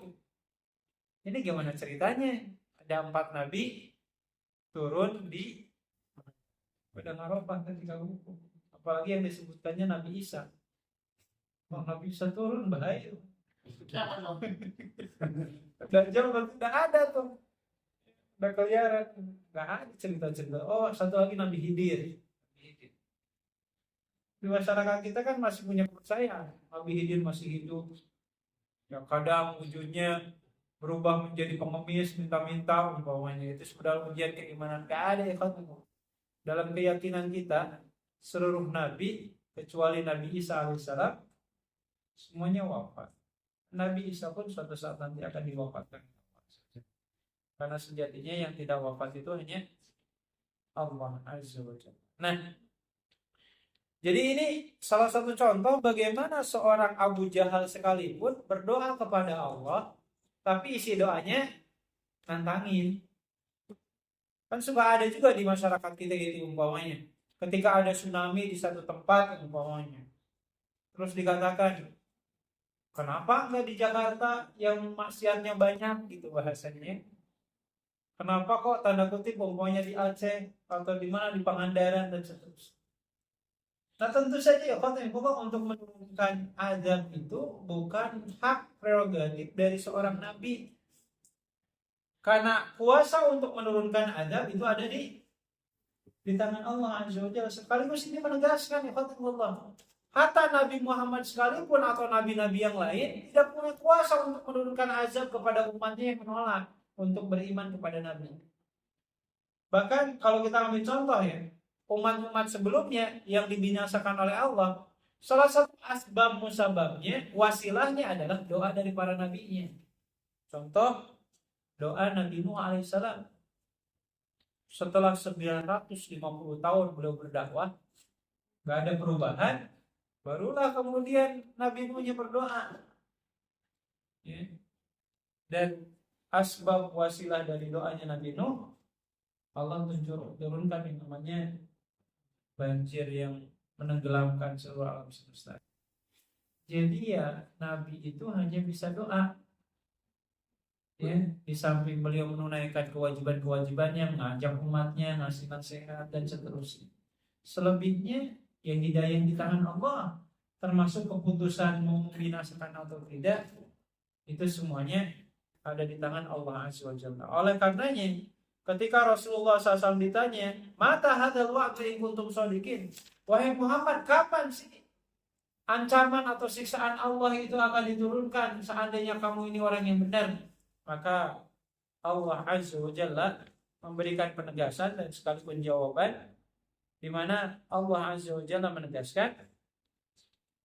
Ini gimana ceritanya? Ada 4 nabi turun di Padang Arafah ketika wukuf. Apalagi yang disebutkannya Nabi Isa. Nabi Isa turun bahaya. Dajjal tidak ada tuh, udah keliaran, nggak ada cerita-cerita. Oh, satu lagi Nabi Khidir. Di masyarakat kita kan masih punya kepercayaan Nabi Khidir masih hidup. Ya kadang wujudnya berubah menjadi pengemis, minta-minta umpamanya. Itu sudah ujian keimanan. Nggak ada ya kan. Dalam keyakinan kita, seluruh nabi kecuali Nabi Isa alaihissalam semuanya wafat. Nabi Isa pun suatu saat nanti akan diwafatkan. Karena sejatinya yang tidak wafat itu hanya Allah Azza wa Jalla. Nah, jadi ini salah satu contoh bagaimana seorang Abu Jahal sekalipun berdoa kepada Allah, tapi isi doanya nantangin. Kan suka ada juga di masyarakat kita gitu umpamanya. Ketika ada tsunami di satu tempat umpamanya, terus dikatakan, kenapa enggak di Jakarta yang maksiatnya banyak gitu bahasanya? Kenapa kok tanda kutip umpamanya di Aceh atau di mana di Pangandaran dan seterusnya? Nah tentu saja ya pokok untuk menurunkan azab itu bukan hak prerogatif dari seorang nabi. Karena kuasa untuk menurunkan azab itu ada di tangan Allah Azza wa Jalla. Sekaligus ini menegaskan ya Allah. Kata Nabi Muhammad sekalipun atau nabi-nabi yang lain tidak punya kuasa untuk menurunkan azab kepada umatnya yang menolak untuk beriman kepada Nabi. Bahkan kalau kita ambil contoh ya, umat-umat sebelumnya yang dibinasakan oleh Allah, salah satu asbab musababnya, wasilahnya adalah doa dari para nabinya. Contoh, doa Nabi Nuh alaihissalam. Setelah 950 tahun beliau berdakwah, gak ada perubahan, barulah kemudian Nabi Nuhnya berdoa. Ya. Dan asbab wasilah dari doanya Nabi Nuh, Allah turunkan yang namanya banjir yang menenggelamkan seluruh alam semesta. Jadi ya Nabi itu hanya bisa doa. Ya, di samping beliau menunaikan kewajiban-kewajibannya, mengajak umatnya, ngasih nasihat dan seterusnya. Selebihnya yang hidayah di tangan Allah, termasuk keputusan mau membinasakan atau tidak, itu semuanya ada di tangan Allah Azza wa Jalla. Oleh karenanya, ketika Rasulullah SAW ditanya, "Mata hadzal wa'du in kuntum shadiqin?" Wahai Muhammad, kapan sih ancaman atau siksaan Allah itu akan diturunkan seandainya kamu ini orang yang benar? Maka Allah Azza wa Jalla memberikan penegasan dan sekaligus jawaban, di mana Allah Azza wa Jalla menegaskan,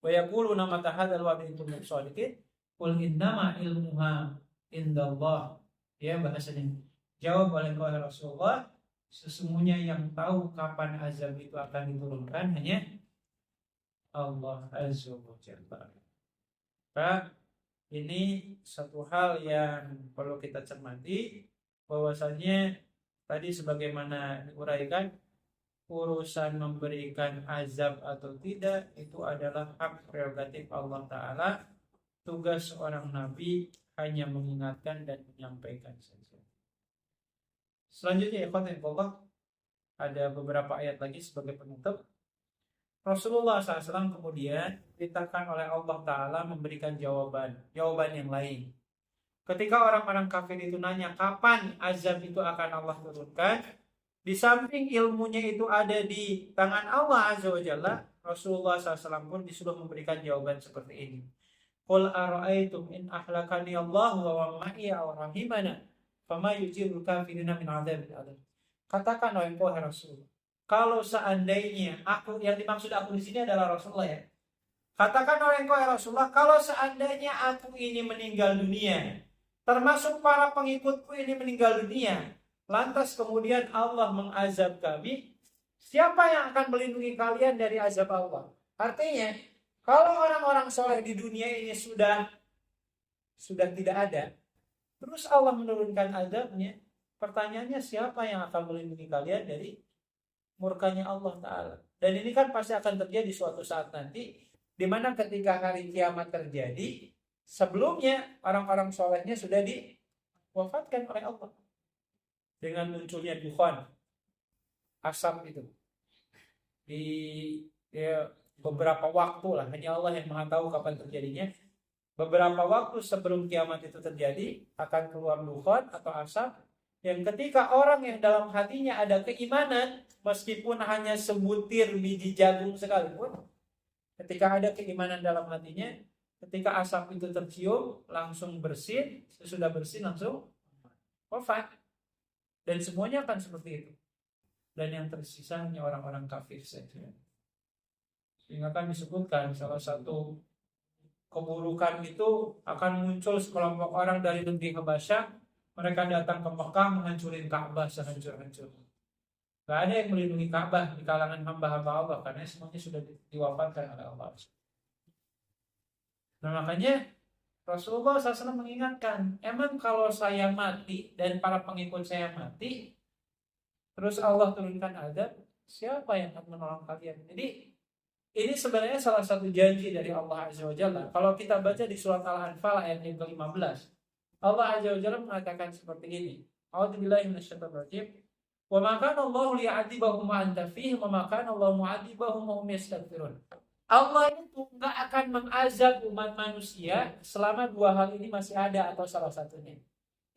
"Wa yaquluna mata hadzal wa'du in kuntum shadiqin? Qul innama ilmuha indallah." Ya, bahasanya jawab oleh Rasulullah, sesungguhnya yang tahu kapan azab itu akan diturunkan hanya Allah Azza wa Jalla. Maka ini satu hal yang perlu kita cermati, bahwasanya tadi sebagaimana diuraikan, urusan memberikan azab atau tidak itu adalah hak prerogatif Allah Ta'ala. Tugas seorang nabi hanya mengingatkan dan menyampaikan saja. Selanjutnya ikhwatillah, ada beberapa ayat lagi sebagai penutup. Rasulullah SAW kemudian diperintahkan oleh Allah Ta'ala memberikan jawaban yang lain. Ketika orang-orang kafir itu nanya kapan azab itu akan Allah turunkan, di samping ilmunya itu ada di tangan Allah Azza wa Jalla, Rasulullah SAW pun disuruh memberikan jawaban seperti ini. Qul ara'aytum in ahlakani Allah wa ma'iya wa rahimana fama yujirul kafirina min adzabil alim. Katakan wahai Rasul, kalau seandainya aku, yang dimaksud aku di sini adalah Rasulullah ya. Katakan oleh engkau ya Rasulullah, kalau seandainya aku ini meninggal dunia, termasuk para pengikutku ini meninggal dunia, lantas kemudian Allah mengazab kami, siapa yang akan melindungi kalian dari azab Allah? Artinya, kalau orang-orang soleh di dunia ini sudah tidak ada, terus Allah menurunkan azabnya, pertanyaannya siapa yang akan melindungi kalian dari murkanya Allah Ta'ala? Dan ini kan pasti akan terjadi suatu saat nanti, di mana ketika hari kiamat terjadi, sebelumnya orang-orang solehnya sudah diwafatkan oleh Allah dengan munculnya dukhan, asap itu di beberapa waktu lah, hanya Allah yang Maha tahu kapan terjadinya. Beberapa waktu sebelum kiamat itu terjadi akan keluar dukhan atau asap, yang ketika orang yang dalam hatinya ada keimanan, meskipun hanya sebutir biji jagung sekalipun, ketika ada keimanan dalam hatinya, ketika asap itu tercium, langsung bersin, sesudah bersin langsung wafat. Dan semuanya akan seperti itu. Dan yang tersisa hanya orang-orang kafir saja. Sehingga kan disebutkan salah satu keburukan itu akan muncul sekelompok orang dari negeri Habasyah. Mereka datang ke Mekah menghancurin Ka'bah sehancur-hancur. Gak ada yang melindungi Ka'bah di kalangan hamba-hamba Allah, karena semuanya sudah diwafatkan oleh Allah. Nah makanya Rasulullah SAW mengingatkan, emang kalau saya mati dan para pengikut saya mati, terus Allah turunkan azab, siapa yang akan menolong kalian? Jadi ini sebenarnya salah satu janji dari Allah Azza wa Jalla. Kalau kita baca di surat Al-Anfal ayat yang ke-15, Allah Azza wa Jalla mengatakan seperti ini. A'udzubillahi minasyaitonir rajim. Wa ma kana Allahu liya'adzibahum wa anta fihim wa ma kana Allahu mu'adzibahum wa hum yastaghfirun. Allah itu enggak akan mengazab umat manusia selama dua hal ini masih ada atau salah satunya.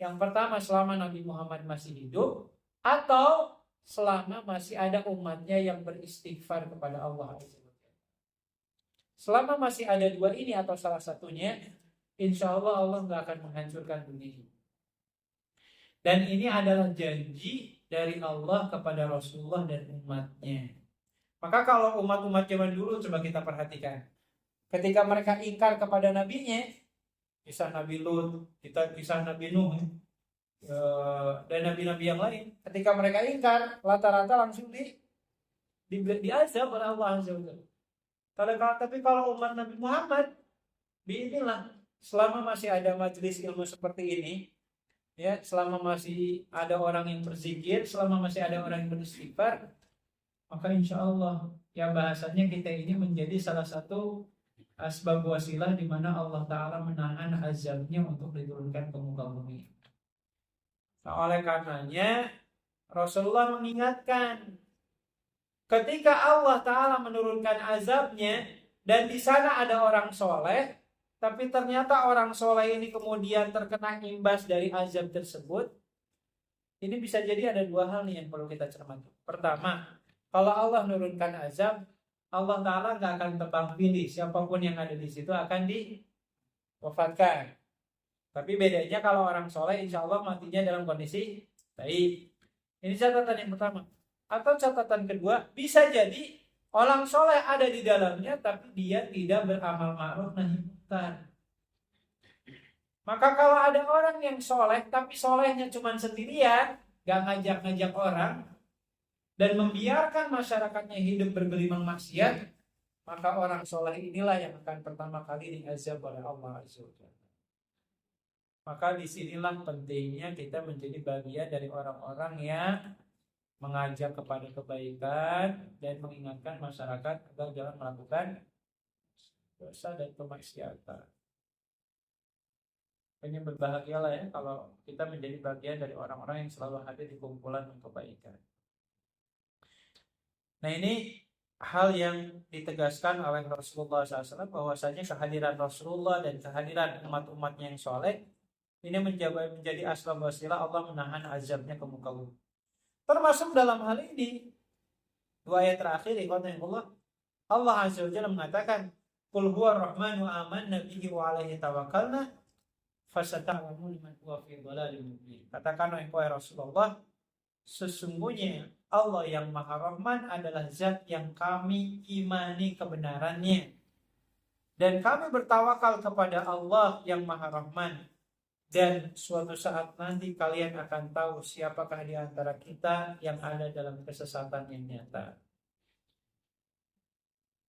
Yang pertama, selama Nabi Muhammad masih hidup, atau selama masih ada umatnya yang beristighfar kepada Allah Azza wa Jalla. Selama masih ada dua ini atau salah satunya, insya Allah nggak akan menghancurkan dunia. Dan ini adalah janji dari Allah kepada Rasulullah dan umatnya. Maka kalau umat-umat zaman dulu coba kita perhatikan, ketika mereka ingkar kepada nabinya, kisah Nabi Lut, kisah Nabi Nuh, dan nabi-nabi yang lain, ketika mereka ingkar, rata-rata langsung diazab oleh Allah Azza wa Jalla. Tapi kalau umat Nabi Muhammad, biinilah selama masih ada majelis ilmu seperti ini, ya, selama masih ada orang yang berzikir, selama masih ada orang yang beristighfar, maka insya Allah ya bahasanya kita ini menjadi salah satu asbab wasilah di mana Allah Ta'ala menahan azabnya untuk diturunkan ke muka bumi. Nah, oleh karenanya Rasulullah mengingatkan, ketika Allah Ta'ala menurunkan azabnya dan di sana ada orang soleh, tapi ternyata orang soleh ini kemudian terkena imbas dari azab tersebut, ini bisa jadi ada dua hal nih yang perlu kita cermati. Pertama, kalau Allah menurunkan azab, Allah Ta'ala gak akan tebang pilih, siapapun yang ada di situ akan diwafatkan. Tapi bedanya kalau orang soleh insya Allah matinya dalam kondisi baik. Ini catatan yang pertama. Atau catatan kedua, bisa jadi orang soleh ada di dalamnya tapi dia tidak beramal ma'ruf nahi munkar. Maka kalau ada orang yang soleh tapi solehnya cuma sendirian, gak ngajak-ngajak orang, dan membiarkan masyarakatnya hidup bergelimang maksiat, maka orang soleh inilah yang akan pertama kali diazab oleh Allah Azza wa Jalla. Maka disinilah pentingnya kita menjadi bagian dari orang-orang yang mengajak kepada kebaikan dan mengingatkan masyarakat agar jangan melakukan dosa dan kemaksiatan. Ini berbahagialah ya kalau kita menjadi bagian dari orang-orang yang selalu hadir di kumpulan kebaikan. Nah, ini hal yang ditegaskan oleh Rasulullah SAW, bahwasanya kehadiran Rasulullah dan kehadiran umat-umatnya yang soleh ini menjadi asbab wasilah Allah menahan azabnya ke muka bumi. Termasuk dalam hal ini dua ayat terakhir Allah Azza wa Jalla mengatakan, qul huwa rahmanu amanna bihi wa alaihi tawakkalna fasata'lamu man huwa fi dhalalin mubin. Katakan wahai Rasulullah, sesungguhnya Allah yang Maha Rahman adalah zat yang kami imani kebenarannya, dan kami bertawakal kepada Allah yang Maha Rahman, dan suatu saat nanti kalian akan tahu siapakah di antara kita yang ada dalam kesesatan yang nyata.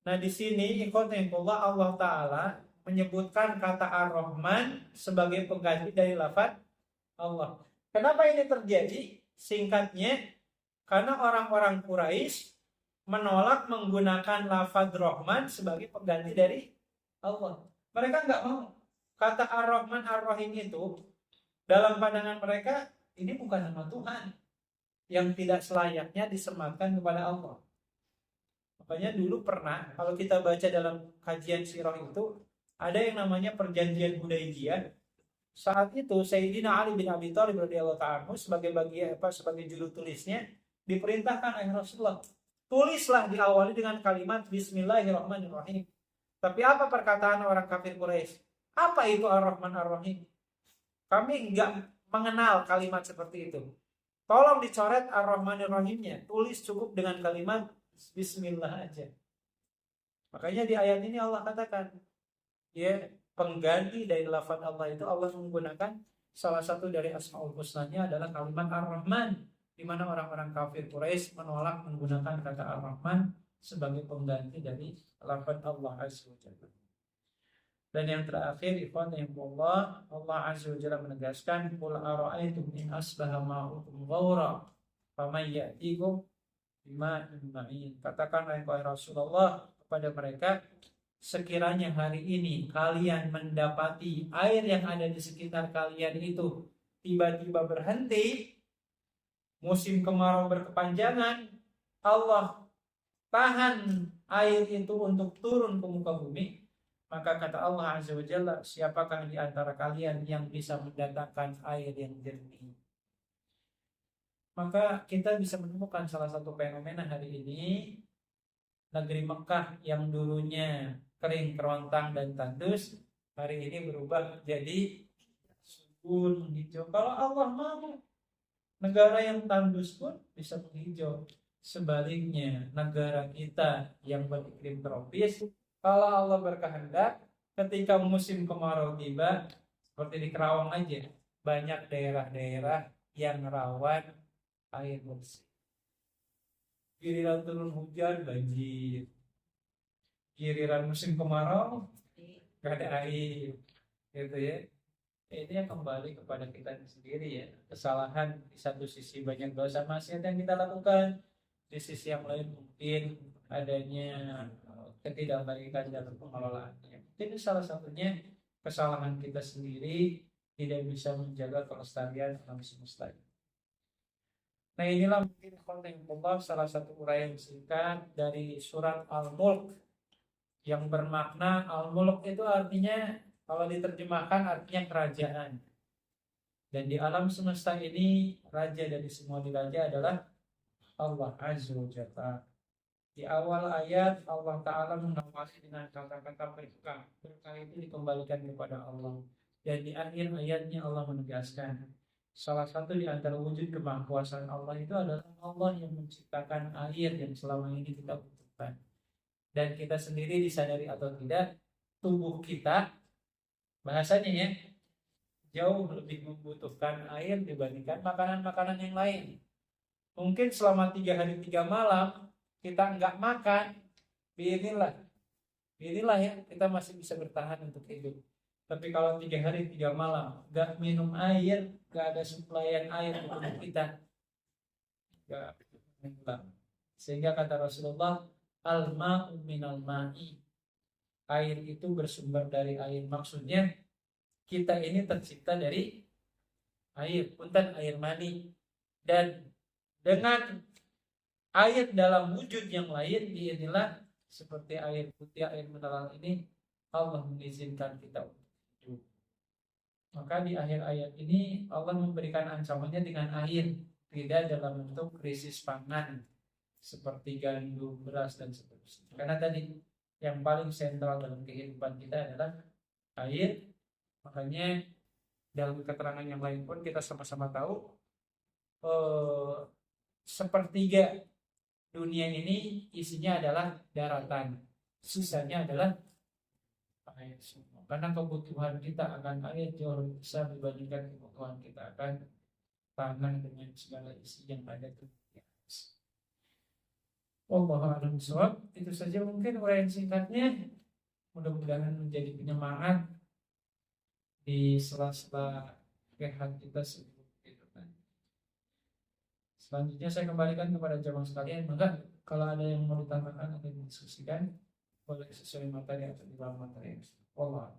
Nah, di sini Allah Ta'ala menyebutkan kata Ar-Rahman sebagai pengganti dari lafaz Allah. Kenapa ini terjadi? Singkatnya, karena orang-orang Quraisy menolak menggunakan lafaz Rahman sebagai pengganti dari Allah. Mereka nggak mau. Kata Ar-Rahman Ar-Rahim itu dalam pandangan mereka ini bukan nama Tuhan yang tidak selayaknya disematkan kepada Allah. Makanya dulu pernah kalau kita baca dalam kajian sirah itu ada yang namanya perjanjian Hudaybiyah. Saat itu Sayyidina Ali bin Abi Thalib radhiyallahu ta'ala sebagai juru tulisnya diperintahkan oleh Rasulullah, tulislah diawali dengan kalimat Bismillahirrahmanirrahim. Tapi apa perkataan orang kafir Quraisy? Apa itu Ar-Rahman Ar-Rahim? Kami enggak mengenal kalimat seperti itu. Tolong dicoret Ar-Rahman Ar-Rahimnya. Tulis cukup dengan kalimat Bismillah aja. Makanya di ayat ini Allah katakan, ya, pengganti dari lafaz Allah itu Allah menggunakan salah satu dari Asmaul Husnanya adalah kalimat Ar-Rahman, di mana orang-orang kafir Quraisy menolak menggunakan kata Ar-Rahman sebagai pengganti dari lafaz Allah Azza wa Jalla. Dan yang terakhir, Allah Azza wa Jalla menegaskan, qul ara'aytum in asbaha ma'ukum ghawra faman ya'tikum bima'in ma'in. Katakan wahai Rasulullah kepada mereka, sekiranya hari ini kalian mendapati air yang ada di sekitar kalian itu tiba-tiba berhenti, musim kemarau berkepanjangan, Allah tahan air itu untuk turun ke muka bumi, maka kata Allah Azza wa Jalla, siapakah di antara kalian yang bisa mendatangkan air yang jernih? Maka kita bisa menemukan salah satu fenomena hari ini, negeri Mekah yang dulunya kering, kerontang dan tandus, hari ini berubah jadi subur, hijau. Kalau Allah mau, Negara yang tandus pun bisa menghijau. Sebaliknya, negara kita yang beriklim tropis, kalau Allah berkehendak, ketika musim kemarau tiba, seperti di Kerawang aja, banyak daerah-daerah yang rawan air bersih. Giliran turun hujan, banjir. Giliran musim kemarau, gak ada air. Gitu ya. Ini yang kembali kepada kita sendiri ya. Kesalahan di satu sisi banyak dosa maksiat yang kita lakukan, di sisi yang lain mungkin adanya ketidakbaikan dalam pengelolaannya. Ini salah satunya kesalahan kita sendiri tidak bisa menjaga kelestarian alam semesta. Nah inilah mungkin kontenullah salah satu uraian singkat dari surat Al-Mulk yang bermakna Al-Mulk itu artinya kalau diterjemahkan artinya kerajaan. Dan di alam semesta ini raja dari semua diraja adalah Allah Azza wa Jalla. Di awal ayat Allah Ta'ala mengawali dengan kata-kata berkah. Berkah itu dikembalikan kepada Allah. Dan di akhir ayatnya Allah menegaskan salah satu di antara wujud kemahkuasaan Allah itu adalah Allah yang menciptakan air yang selama ini kita butuhkan. Dan kita sendiri disadari atau tidak, tubuh kita bahasanya ya jauh lebih membutuhkan air dibandingkan makanan-makanan yang lain. Mungkin selama 3 hari 3 malam kita nggak makan, biarlah ya kita masih bisa bertahan untuk hidup. Tapi kalau 3 hari 3 malam nggak minum air, nggak ada suplaian air untuk kita, nggak hilang. Sehingga kata Rasulullah, al-ma'u minal ma'i, air itu bersumber dari air. Maksudnya kita ini tercipta dari air, punten air mani. Dan dengan air dalam wujud yang lain, inilah seperti air putih, air mineral ini Allah mengizinkan kita untuk hidup. Maka di akhir ayat ini Allah memberikan ancamannya dengan air, tidak dalam bentuk krisis pangan seperti gandum, beras dan seterusnya. Karena tadi yang paling sentral dalam kehidupan kita adalah air. Makanya dalam keterangan yang lain pun kita sama-sama tahu sepertiga dunia ini isinya adalah daratan, sisanya adalah air semua. Karena kebutuhan kita akan air jauh lebih besar dibandingkan kebutuhan kita akan tanah dengan segala isi yang ada di atas. Wallahu a'lam bishawab. Itu saja mungkin uraian singkatnya. Mudah-mudahan menjadi penyemangat di sela-sela rehat kita sebelum tidur nanti. Selanjutnya saya kembalikan kepada jamaah sekalian. Maka kalau ada yang mau ditambahkan atau didiskusikan, boleh sesuai materi atau di luar materi. Allah.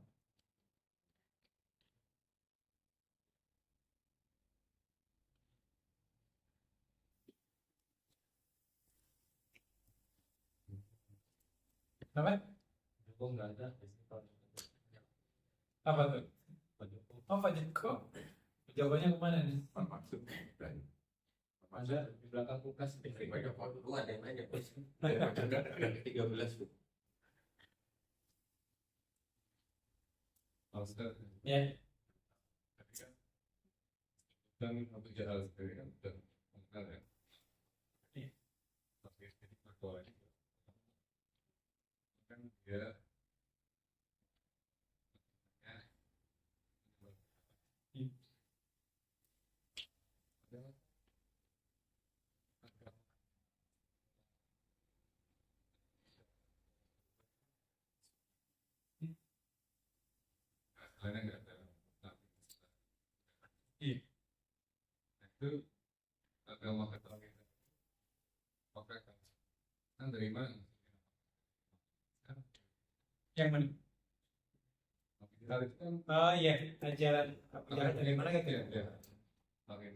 Apa? Apa tuh? Oh, Pak Joko. Jawabannya kemana nih? Ada di belakang kulkas banyak foto ada yang banyak 13 Ya. Dan untuk jalan sendiri kan sudah mengenal ya. Tapi jadi berdoa kan dia karena nggak ada itu agama Katolik oke kan dari mana Yang mana? Hal itu kan Oh iya, ajaran dari mana gitu? ya pakai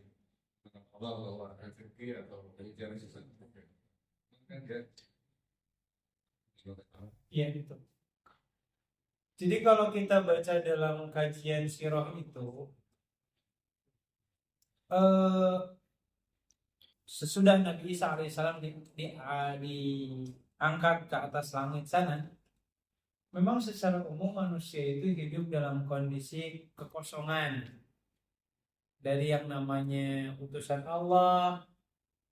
Allah bahwa rezeki atau ajaran sesuatu kan dia Iya itu. Jadi kalau kita baca dalam kajian sirah itu, sesudah Nabi Isa alaihissalam diangkat ke atas langit sana, memang secara umum manusia itu hidup dalam kondisi kekosongan. dari yang namanya utusan Allah,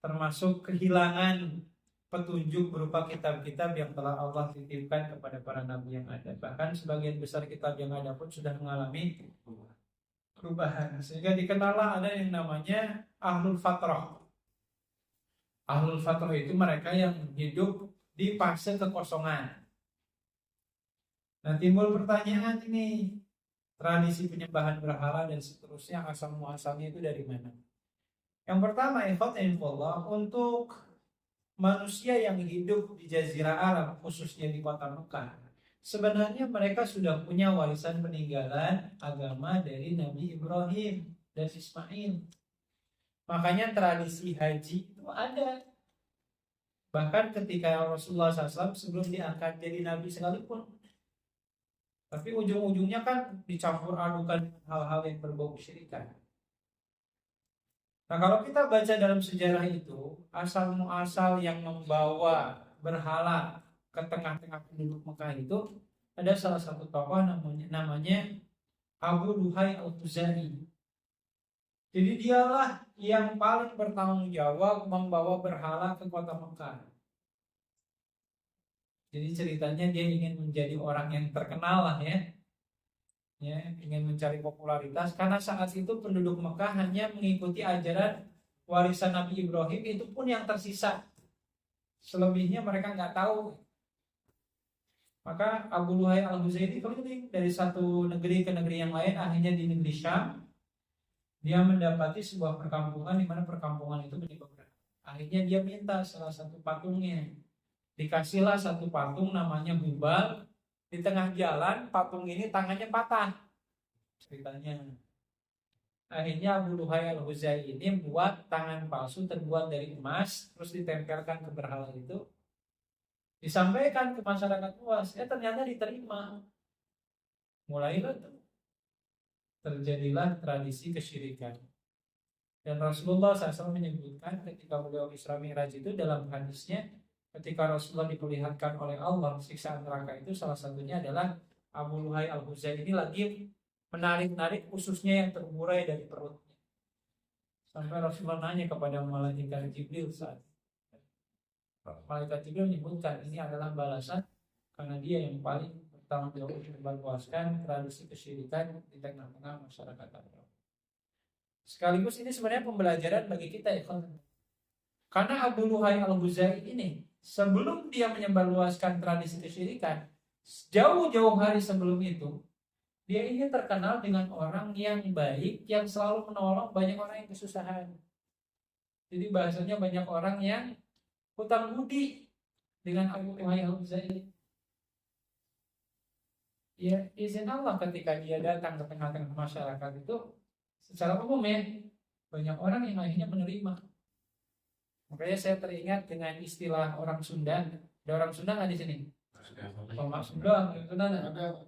termasuk kehilangan petunjuk berupa kitab-kitab yang telah Allah titipkan kepada para nabi yang ada. Bahkan sebagian besar kitab yang ada pun sudah mengalami perubahan. Sehingga dikenallah ada yang namanya Ahlul Fatrah. Ahlul Fatrah itu mereka yang hidup di fase kekosongan. Nah, timbul pertanyaan ini, tradisi penyembahan berhala dan seterusnya asal muasalnya itu dari mana? Yang pertama, ikhwatillah, untuk manusia yang hidup di Jazirah Arab, khususnya di kota Mekah, sebenarnya mereka sudah punya warisan peninggalan agama dari Nabi Ibrahim dan Ismail. Makanya tradisi haji itu ada. Bahkan ketika Rasulullah SAW sebelum diangkat jadi Nabi sekalipun. Tapi ujung-ujungnya kan dicampur adukan hal-hal yang berbau kesyirikan. Nah, kalau kita baca dalam sejarah itu, asal muasal yang membawa berhala ke tengah-tengah penduduk Mekah itu ada salah satu tokoh namanya Abu Duhai Al-Khuzai. Jadi dialah yang paling bertanggung jawab membawa berhala ke kota Mekah. Jadi ceritanya dia ingin menjadi orang yang terkenal lah ya, ingin mencari popularitas karena saat itu penduduk Mekah hanya mengikuti ajaran warisan Nabi Ibrahim, itu pun yang tersisa, selebihnya mereka nggak tahu. Maka Abu Luhai Al-Huzaini keliling dari satu negeri ke negeri yang lain, akhirnya di negeri Syam dia mendapati sebuah perkampungan di mana perkampungan itu menyembah berhala. Akhirnya dia minta salah satu patungnya, dikasihlah satu patung namanya Hubal. Di tengah jalan patung ini tangannya patah ceritanya. Akhirnya Abu Luhai Al-Huzai ini buat tangan palsu terbuat dari emas, terus ditempelkan ke berhala itu, disampaikan ke masyarakat luas. Ternyata diterima. Mulailah terjadilah tradisi kesyirikan. Dan Rasulullah SAW menyebutkan ketika beliau Isra Mi'raj itu dalam hadisnya, ketika Rasulullah diperlihatkan oleh Allah siksaan neraka itu, salah satunya adalah Abu Luhai Al-Huzai ini lagi menarik-narik ususnya yang terburai dari perutnya. Sampai Rasulullah nanya kepada malaikat Jibril saat malaikat Jibril menyebutkan ini adalah balasan karena dia yang paling bertanggung jawab untuk membalaskan tradisi kesyirikan di tengah-tengah masyarakat Arab. Sekaligus ini sebenarnya pembelajaran bagi kita ya, karena Abu Luhai Al-Huzai ini sebelum dia menyebarluaskan tradisi kesyirikan, jauh-jauh hari sebelum itu, dia ini terkenal dengan orang yang baik, yang selalu menolong banyak orang yang kesusahan. Jadi bahasanya banyak orang yang hutang budi dengan Abu Luhai Al-Huzai. Ya, izin Allah ketika dia datang ke tengah-tengah masyarakat itu, secara umum ya, banyak orang yang akhirnya menerima. Makanya saya teringat dengan istilah orang Sunda. Ada orang Sunda nggak di sini? Orang Sunda, Sunda ada.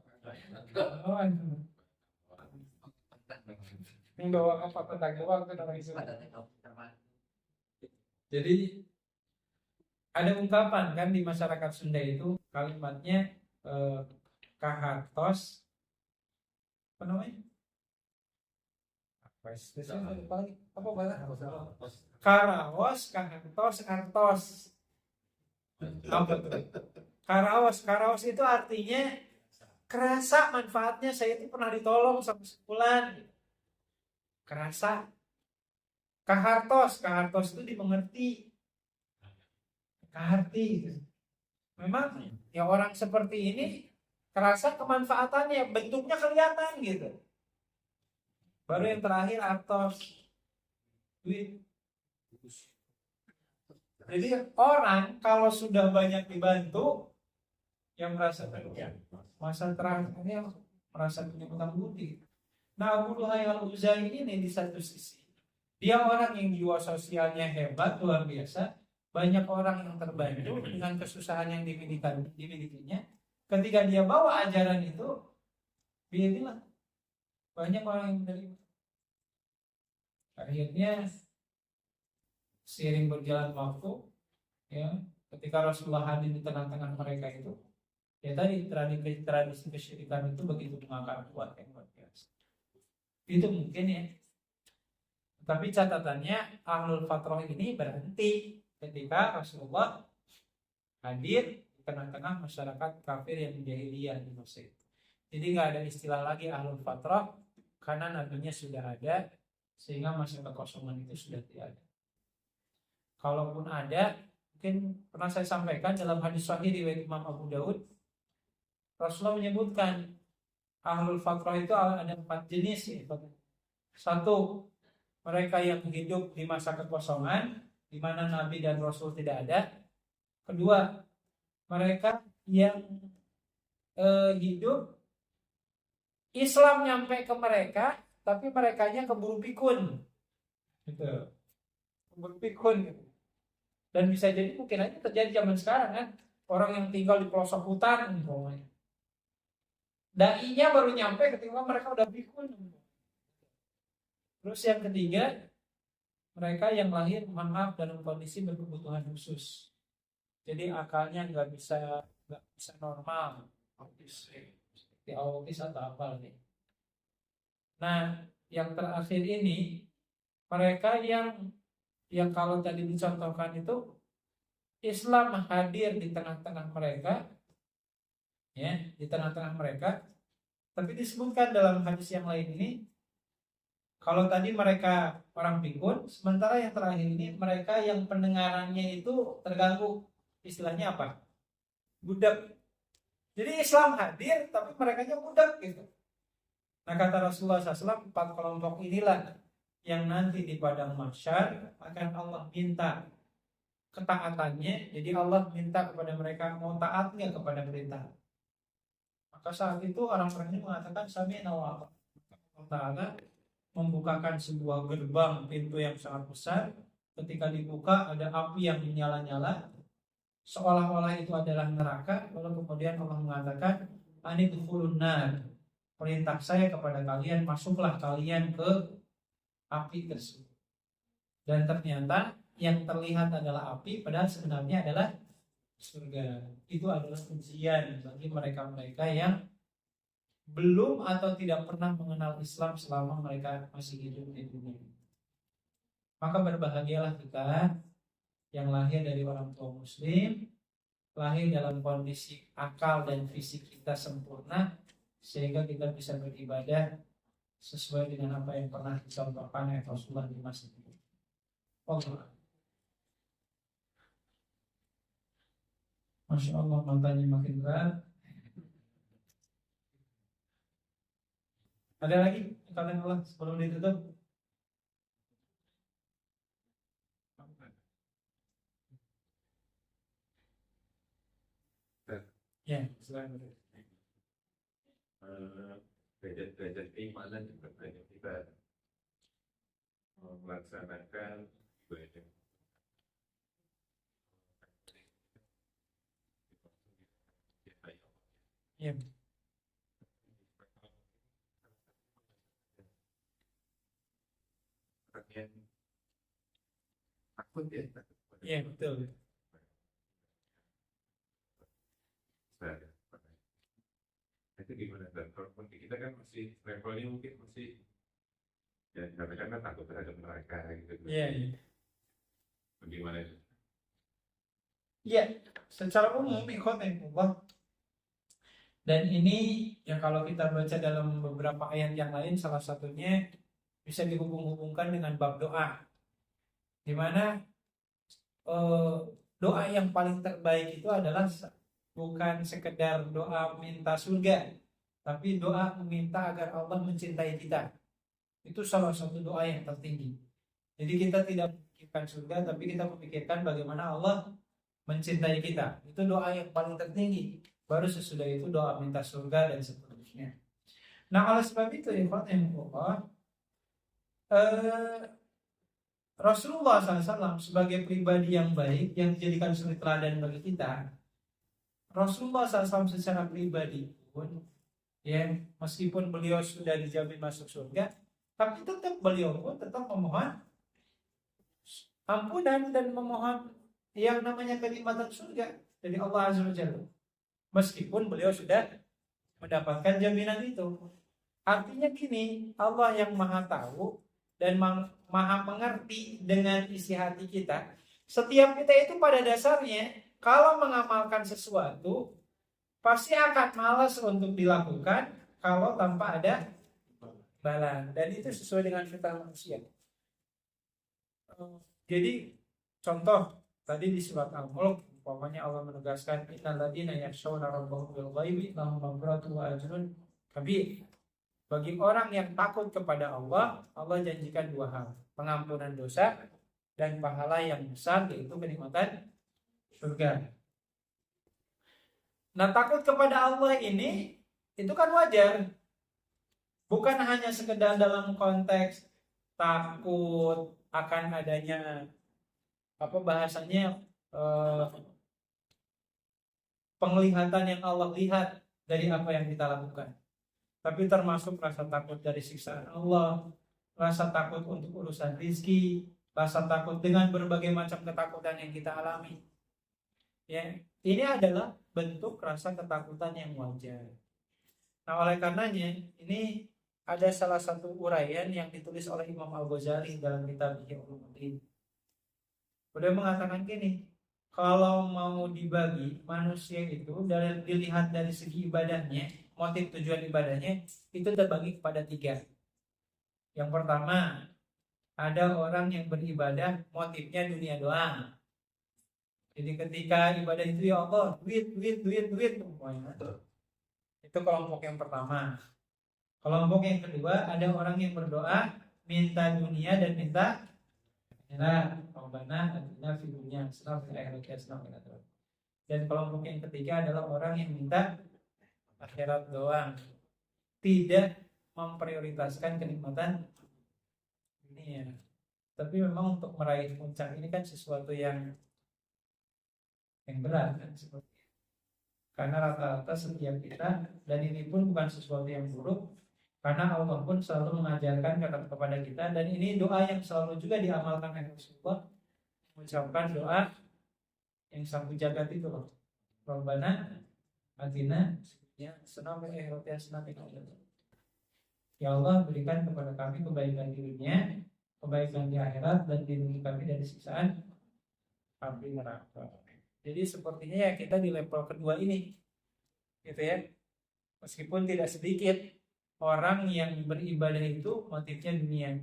Yang bawa apa tentang waktu orang Sunda. Jadi ada ungkapan kan di masyarakat Sunda itu, kalimatnya kahartos, apa namanya? Apa bahasa? Karaos, artos. Apa tuh? Karaos itu artinya kerasa manfaatnya, saya itu pernah ditolong sama sebulan. Kerasa. Kahartos itu dimengerti. Kaharti. Memang ya orang seperti ini kerasa kemanfaatannya, bentuknya kelihatan gitu. Baru yang terakhir artos, duit. Jadi orang kalau sudah banyak dibantu, yang merasa masa terakhirnya merasa punya hutang budi. Nah, Abu Luhai Al-Huzai ini di satu sisi, dia orang yang jiwa sosialnya hebat, luar biasa. Banyak orang yang terbantu dengan kesusahan yang dimilikinya. Ketika dia bawa ajaran itu, biarlah banyak orang yang menerima. Akhirnya seiring berjalan waktu, ya, ketika Rasulullah hadir di tengah-tengah mereka itu, ya tadi tradisi kesyirikan itu begitu mengakar kuat yang luar biasa. Itu mungkin ya Tapi catatannya ahlul fatrah ini berhenti ketika Rasulullah hadir di tengah-tengah masyarakat kafir yang jahiliyah di Mesir. Jadi nggak ada istilah lagi ahlul fatrah karena nabinya sudah ada, sehingga masa kekosongan itu sudah tidak ada. Kalaupun ada, mungkin pernah saya sampaikan dalam hadis sahih riwayat Imam Abu Daud, Rasulullah menyebutkan ahlul fatrah itu ada 4 jenis ya. Satu, mereka yang hidup di masa kekosongan di mana Nabi dan Rasul tidak ada. Kedua, mereka yang hidup Islam nyampe ke mereka, tapi merekanya keburu pikun, gitu. Keburu pikun, gitu. Dan bisa jadi mungkin aja terjadi zaman sekarang kan, orang yang tinggal di pelosok hutan, umpamanya. Dai-nya baru nyampe ketika mereka udah pikun. Terus yang ketiga, mereka yang lahir maaf dalam kondisi berkebutuhan khusus. Jadi akalnya nggak bisa normal, seperti autis atau apa nih. Nah, yang terakhir ini mereka yang kalau tadi dicontohkan itu Islam hadir di tengah-tengah mereka, ya, di tengah-tengah mereka. Tapi disebutkan dalam hadis yang lain ini, kalau tadi mereka orang pikun, sementara yang terakhir ini mereka yang pendengarannya itu terganggu. Istilahnya apa? Budak. Jadi Islam hadir, tapi mereka budak gitu. Nah, kata Rasulullah SAW, 4 kelompok inilah yang nanti di padang mahsyar akan Allah minta ketaatannya. Jadi Allah minta kepada mereka mau taat nggak kepada perintah. Maka saat itu orang-orangnya mengatakan sami'na wa ata'na. Allah Ta'ala membukakan sebuah gerbang pintu yang sangat besar. Ketika dibuka ada api yang menyala-nyala, seolah-olah itu adalah neraka. Lalu kemudian Allah mengatakan anidkhulun nar, perintah saya kepada kalian, masuklah kalian ke api tersebut. Dan ternyata yang terlihat adalah api, padahal sebenarnya adalah surga. Itu adalah ujian bagi mereka-mereka yang belum atau tidak pernah mengenal Islam selama mereka masih hidup di dunia. Maka berbahagialah kita yang lahir dari orang tua muslim, lahir dalam kondisi akal dan fisik kita sempurna, sehingga kita bisa beribadah sesuai dengan apa yang pernah dicontohkan oleh Rasulullah di masa itu. Allah. Masya Allah, matanya makin berat. Ada lagi kalian Allah sebelum ditutup? Ya, silakan. Belajar keimanan juga banyak kita melaksanakan ibadah. Ya. Yang takut ya. Iya, betul. Itu gimana? Dan kalau kita kan masih levelnya mungkin masih ya karena kan takut terhadap mereka gitu. Iya, iya. Bagaimana itu? Iya, secara umum ikhwanullah. Dan ini yang kalau kita baca dalam beberapa ayat yang lain, salah satunya bisa dihubung-hubungkan dengan bab doa, di mana doa yang paling terbaik itu adalah bukan sekedar doa minta surga, tapi doa meminta agar Allah mencintai kita. Itu salah satu doa yang tertinggi. Jadi kita tidak memikirkan surga, tapi kita memikirkan bagaimana Allah mencintai kita. Itu doa yang paling tertinggi. Baru sesudah itu doa minta surga dan seterusnya. Nah, oleh sebab itu Rasulullah SAW sebagai pribadi yang baik yang dijadikan suri teladan bagi kita. Rasulullah SAW secara pribadi pun, ya, meskipun beliau sudah dijamin masuk surga, tapi tetap beliau pun tetap memohon ampunan dan memohon yang namanya kenikmatan surga dari Allah Azza wa Jalla. Meskipun beliau sudah mendapatkan jaminan itu. Artinya gini, Allah yang Maha Tahu dan maha mengerti dengan isi hati kita. Setiap kita itu pada dasarnya kalau mengamalkan sesuatu pasti akan malas untuk dilakukan kalau tanpa ada bala, dan itu sesuai dengan fitrah manusia. Jadi contoh tadi di surat Al-Mulk, umpamanya Allah menegaskan innalladzina yakhshawna rabbahum bil ghaibi lahum maghfiratun wa ajrun kabir. Bagi orang yang takut kepada Allah, Allah janjikan dua hal, pengampunan dosa dan pahala yang besar, yaitu kenikmatan surga. Nah, takut kepada Allah ini itu kan wajar. Bukan hanya sekedar dalam konteks takut akan adanya bahasanya penglihatan yang Allah lihat dari apa yang kita lakukan. Tapi termasuk rasa takut dari siksaan Allah, rasa takut untuk urusan rizki, rasa takut dengan berbagai macam ketakutan yang kita alami. Ya, ini adalah bentuk rasa ketakutan yang wajar. Nah, oleh karenanya ini ada salah satu uraian yang ditulis oleh Imam Al-Ghazali dalam kitab Ihya Ulumuddin. Beliau mengatakan gini, kalau mau dibagi manusia itu dilihat dari segi ibadahnya, motif tujuan ibadahnya itu terbagi kepada 3. Yang pertama, ada orang yang beribadah motifnya dunia doang. Jadi ketika ibadah itu ya Allah, duit. Itu kelompok yang pertama. Kelompok yang kedua, ada orang yang berdoa minta dunia dan minta akhirat. Rabbana atina fid dunya hasanah wa fil akhirati hasanah wa qina adzabannar. Dan kelompok yang ketiga adalah orang yang minta akhirat doang, tidak memprioritaskan kenikmatan dunia. Tapi memang untuk meraih puncak ini kan sesuatu yang berat kan, karena rata-rata setiap kita, dan ini pun bukan sesuatu yang buruk, karena Allah pun selalu mengajarkan kepada kita, dan ini doa yang selalu juga diamalkan oleh Rasulullah, mengucapkan doa yang sapu jagat itu loh, Rabbana atina ya senang akhirati hasanah. Ya Allah, berikan kepada kami kebaikan di dunia, kebaikan di akhirat, dan lindungi kami dari siksaan api neraka. Jadi sepertinya ya kita di level kedua ini, gitu ya. Meskipun tidak sedikit orang yang beribadah itu motifnya dunia.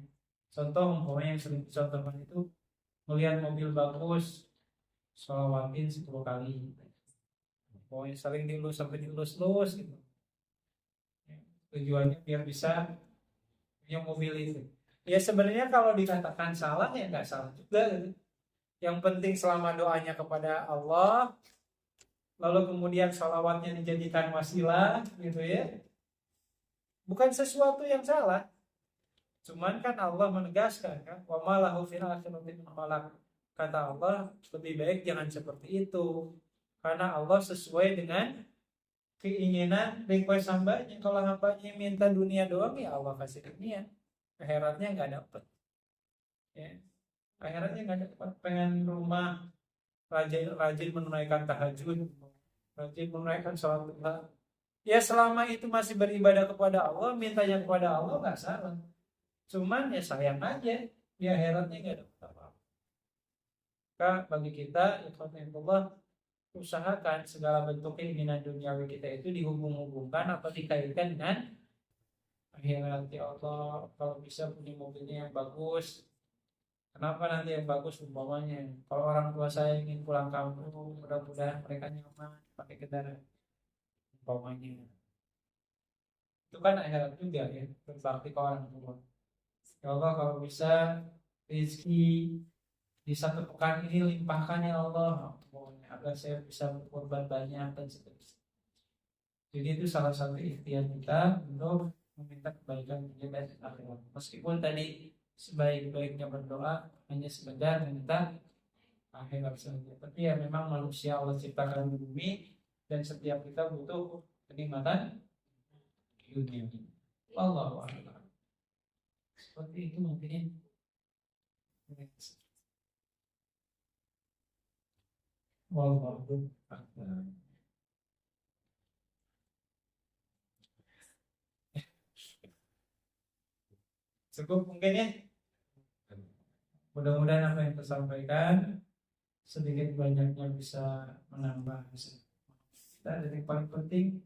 Contoh umpamanya yang sering dicontohkan itu melihat mobil bagus, sholawatin 10 kali. Pokoknya sering dielus sampai dielus-elus gitu. Tujuannya biar bisa punya mobil itu. Ya sebenarnya kalau dikatakan salah ya nggak salah juga gitu. Yang penting selama doanya kepada Allah, lalu kemudian sholawatnya dijadikan wasilah gitu ya, bukan sesuatu yang salah. Cuman kan Allah menegaskan kan, wa ma lahu fil akhirati min khalaq. Kata Allah, lebih baik jangan seperti itu, karena Allah sesuai dengan keinginan request hambanya. Kalau hambanya minta dunia doang, ya Allah kasih dunia, akhiratnya nggak dapat. Ya, akhiratnya nggak dapat. Pengen rumah, rajin menunaikan tahajud, rajin menunaikan sholat duha. Ya selama itu masih beribadah kepada Allah, mintanya kepada Allah nggak salah. Cuman ya sayang aja, ya akhiratnya nggak dapat apa-apa. Maka bagi kita, ikhwanullah, usahakan segala bentuk keinginan duniawi kita itu dihubung-hubungkan atau dikaitkan dengan akhirat. Ya Allah, kalau bisa punya mobilnya yang bagus. Kenapa nanti yang bagus umpamanya? Kalau orang tua saya ingin pulang kampung, mudah-mudahan mereka nyaman pakai kendaraan umpamanya. Itu kan akhirat juga ya, berbakti ke orang tua. Ya Allah, kalau bisa rezeki di satu pekan ini limpahkan ya Allah, agar saya bisa berkorban banyak dan seterusnya. Jadi itu salah satu ikhtiar kita untuk meminta kebaikan dunia dan akhirat. Meskipun tadi sebaik-baiknya berdoa hanya sekedar meminta akhirat saja, tapi ya memang manusia Allah ciptakan di bumi dan setiap kita butuh kenikmatan dunia. Wallahu a'lam. Seperti itu mungkin. Wallahu a'lam. Cukup mungkin ya. Mudah-mudahan apa yang kita sampaikan sedikit banyaknya bisa menambah kita, dan yang paling penting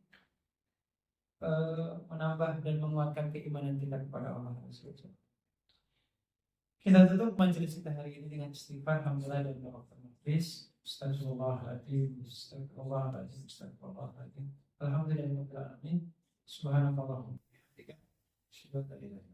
menambah dan menguatkan keimanan kita kepada Allah SWT. Kita tutup majelis kita hari ini dengan istighfar, hamdalah dan doa majlis. Astagfirullahaladzim, astagfirullahaladzim, astagfirullahaladzim. Alhamdulillahirabbil alamin. Subhanakallahumma wa bihamdika, asyhadu an la ilaha illa anta